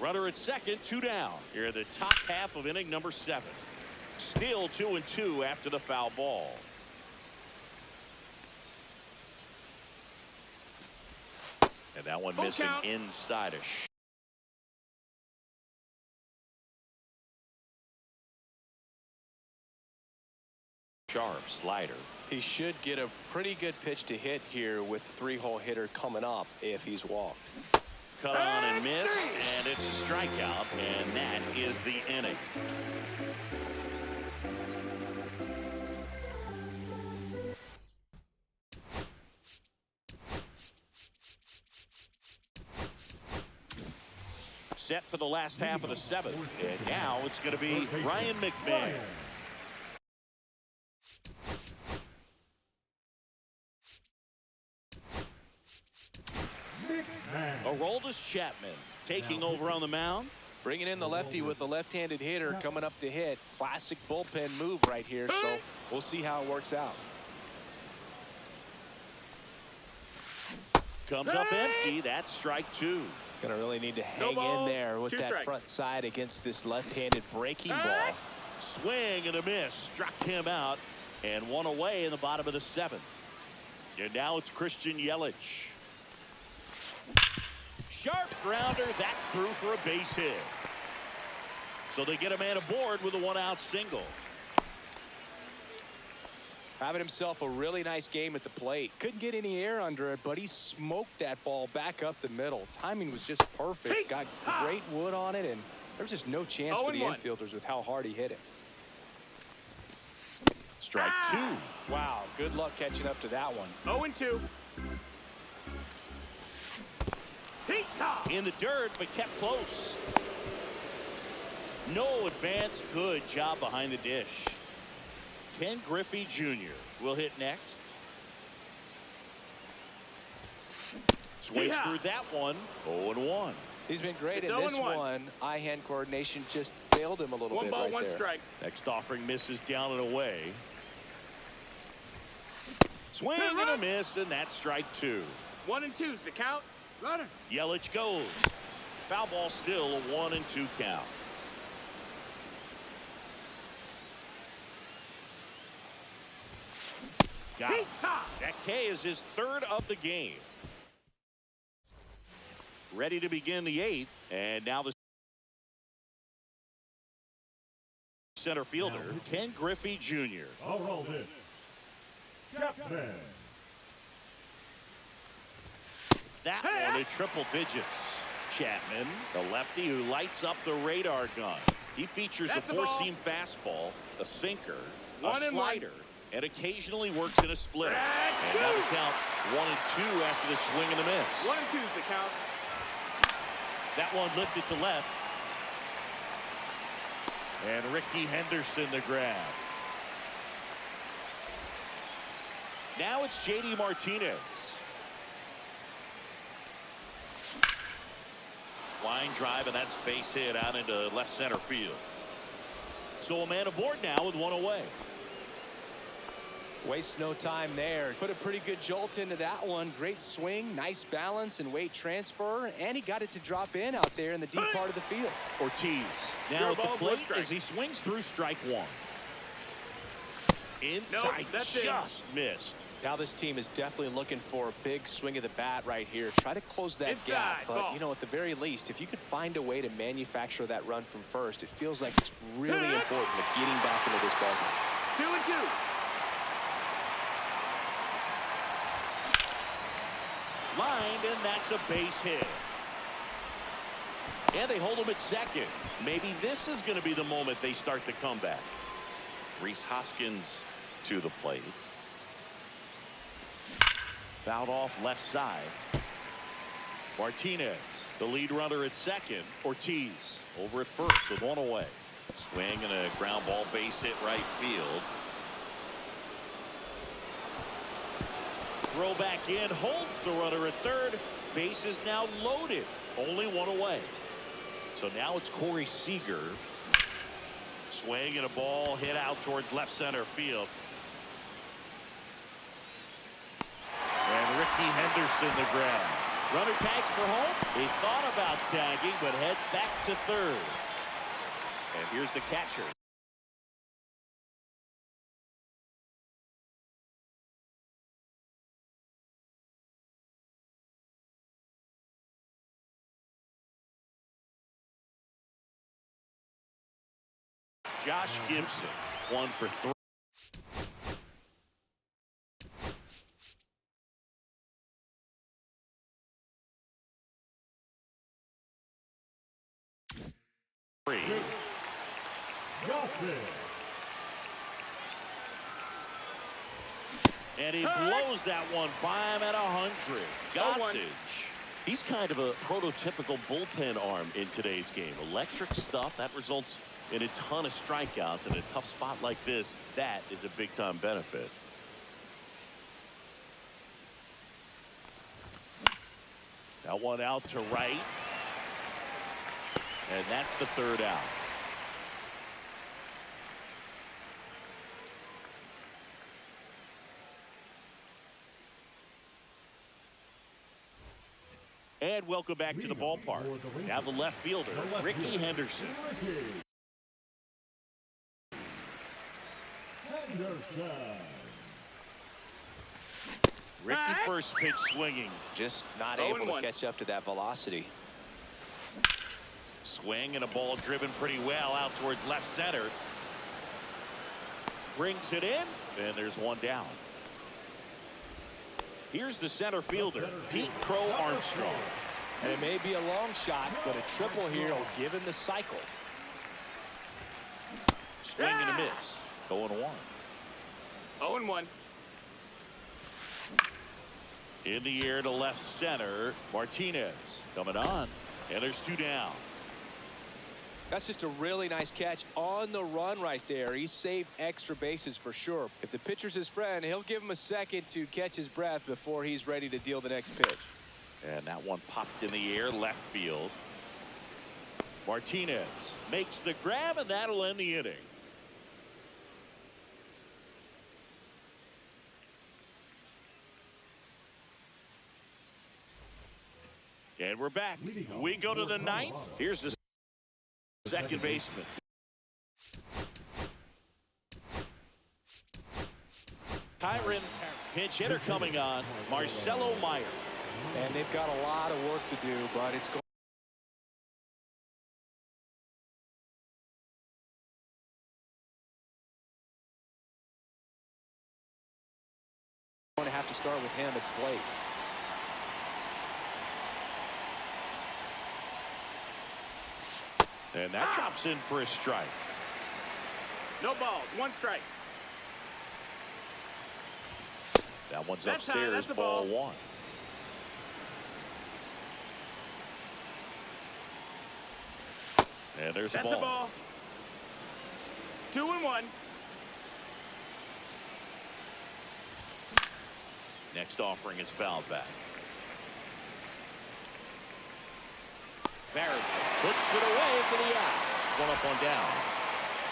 Runner at second, 2 down. Here in the top half of inning number 7. Still 2-2 after the foul ball. And that one missing inside a sharp slider. He should get a pretty good pitch to hit here with the 3-hole hitter coming up if he's walked. Cut on and miss, and it's a strikeout, and that is the inning. Set for the last half of the 7th, and now it's going to be Ryan McMahon. Aroldis Chapman taking over on the mound. Bringing in the lefty with the left-handed hitter coming up to hit. Classic bullpen move right here, so we'll see how it works out. Comes up empty. That's strike 2. Gonna really need to hang in there with that front side against this left-handed breaking ball. Swing and a miss. Struck him out, and one away in the bottom of the 7th. And now it's Christian Yelich. Sharp grounder. That's through for a base hit. So they get a man aboard with a 1-out single. Having himself a really nice game at the plate. Couldn't get any air under it, but he smoked that ball back up the middle. Timing was just perfect. Got great wood on it, and there was just no chance for the infielders with how hard he hit it. Strike 2. Wow, good luck catching up to that one. 0-2. In the dirt, but kept close. No advance. Good job behind the dish. Ken Griffey Jr. will hit next. Swings through that one. 0-1. He's been great in this one. Eye-hand coordination just failed him a little bit right there. 1 ball, 1 strike. Next offering misses down and away. Swing and a miss, and that's strike 2. 1-2's the count. Runner. Yelich goes. Foul ball, still a 1-2 count. Got him. That K is his 3rd of the game. Ready to begin the 8th, and now the center fielder, Ken Griffey Jr. Aroldis Chapman. That one at triple digits. Chapman, the lefty who lights up the radar gun. He features a 4-seam fastball, a sinker, a slider, and occasionally works in a splitter. And now the count 1-2 after the swing and a miss. 1-2's the count. That one lifted to left. And Ricky Henderson the grab. Now it's J.D. Martinez. Line drive, and that's base hit out into left center field. So a man aboard now with one away. Waste no time there. Put a pretty good jolt into that one. Great swing, nice balance and weight transfer, and he got it to drop in out there in the deep part of the field. Ortiz now at the plate as he swings through strike one. Inside, just missed. Now this team is definitely looking for a big swing of the bat right here. Try to close that gap, but you know, at the very least, if you could find a way to manufacture that run from first, it feels like it's really important to getting back into this ballgame. 2-2. Lined, and that's a base hit. And they hold him at second. Maybe this is going to be the moment they start the comeback. Rhys Hoskins to the plate. Fouled off left side. Martinez, the lead runner at second. Ortiz over at first with one away. Swing and a ground ball, base hit right field. Throw back in, holds the runner at third. Base is now loaded. Only one away. So now it's Corey Seager. Swing and a ball hit out towards left center field. And Ricky Henderson the grab. Runner tags for home. He thought about tagging, but heads back to third. And here's the catcher. Josh Gibson, 1 for 3. And he blows that one by him at 100. Gossage. He's kind of a prototypical bullpen arm in today's game. Electric stuff that results in a ton of strikeouts. In a tough spot like this, that is a big time benefit. That one out to right. And that's the third out. And welcome back to the ballpark. Now the left fielder, Ricky Henderson. Ricky first pitch swinging. Just not able to catch up to that velocity. Swing and a ball driven pretty well out towards left center. Brings it in, and there's one down. Here's the center fielder, Pete Crow Armstrong. And it may be a long shot, but a triple here will give him the cycle. Swing and a miss. 0-1. 0-1. In the air to left center. Martinez coming on. And there's two down. That's just a really nice catch on the run right there. He saved extra bases for sure. If the pitcher's his friend, he'll give him a second to catch his breath before he's ready to deal the next pitch. And that one popped in the air left field. Martinez makes the grab, and that'll end the inning. And we're back. We go to the ninth. Here's the second baseman. Tyron, pinch hitter coming on. Marcelo Meyer. And they've got a lot of work to do, but it's going to have to start with him at the plate. And that drops in for a strike. No balls, 1 strike. That one's That's high, upstairs, that's a ball ball. 1. And there's That's a a ball. 2-1. Next offering is fouled back. Barrett puts it away for the out. One up, one down.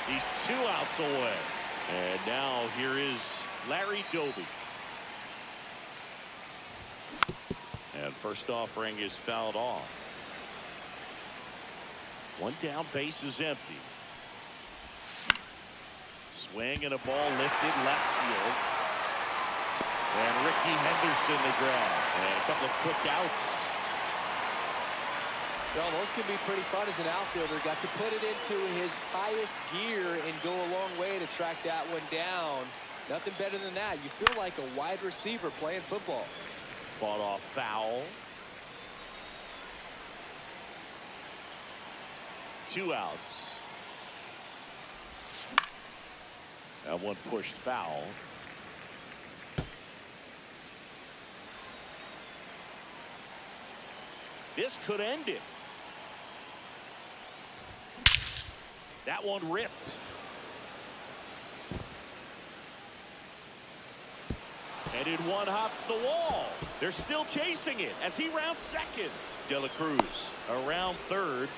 He's 2 outs away. And now here is Larry Doby. And first offering is fouled off. 1 down, base is empty. Swing and a ball lifted left field. And Ricky Henderson the grab. And a couple of quick outs. Well, those can be pretty fun as an outfielder. Got to put it into his highest gear and go a long way to track that one down. Nothing better than that. You feel like a wide receiver playing football. Fought off foul. 2 outs. That one pushed foul. This could end it. That one ripped. Headed one hops the wall. They're still chasing it as he rounds second. De La Cruz around third.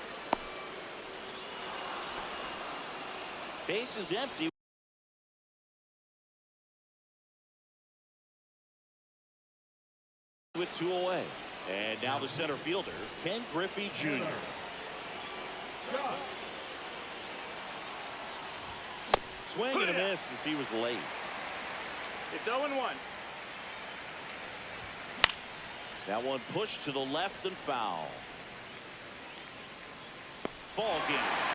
Base is empty with 2 away. And now the center fielder, Ken Griffey Jr. Swing and a miss as he was late. It's 0-1. That one pushed to the left and foul. Ball game.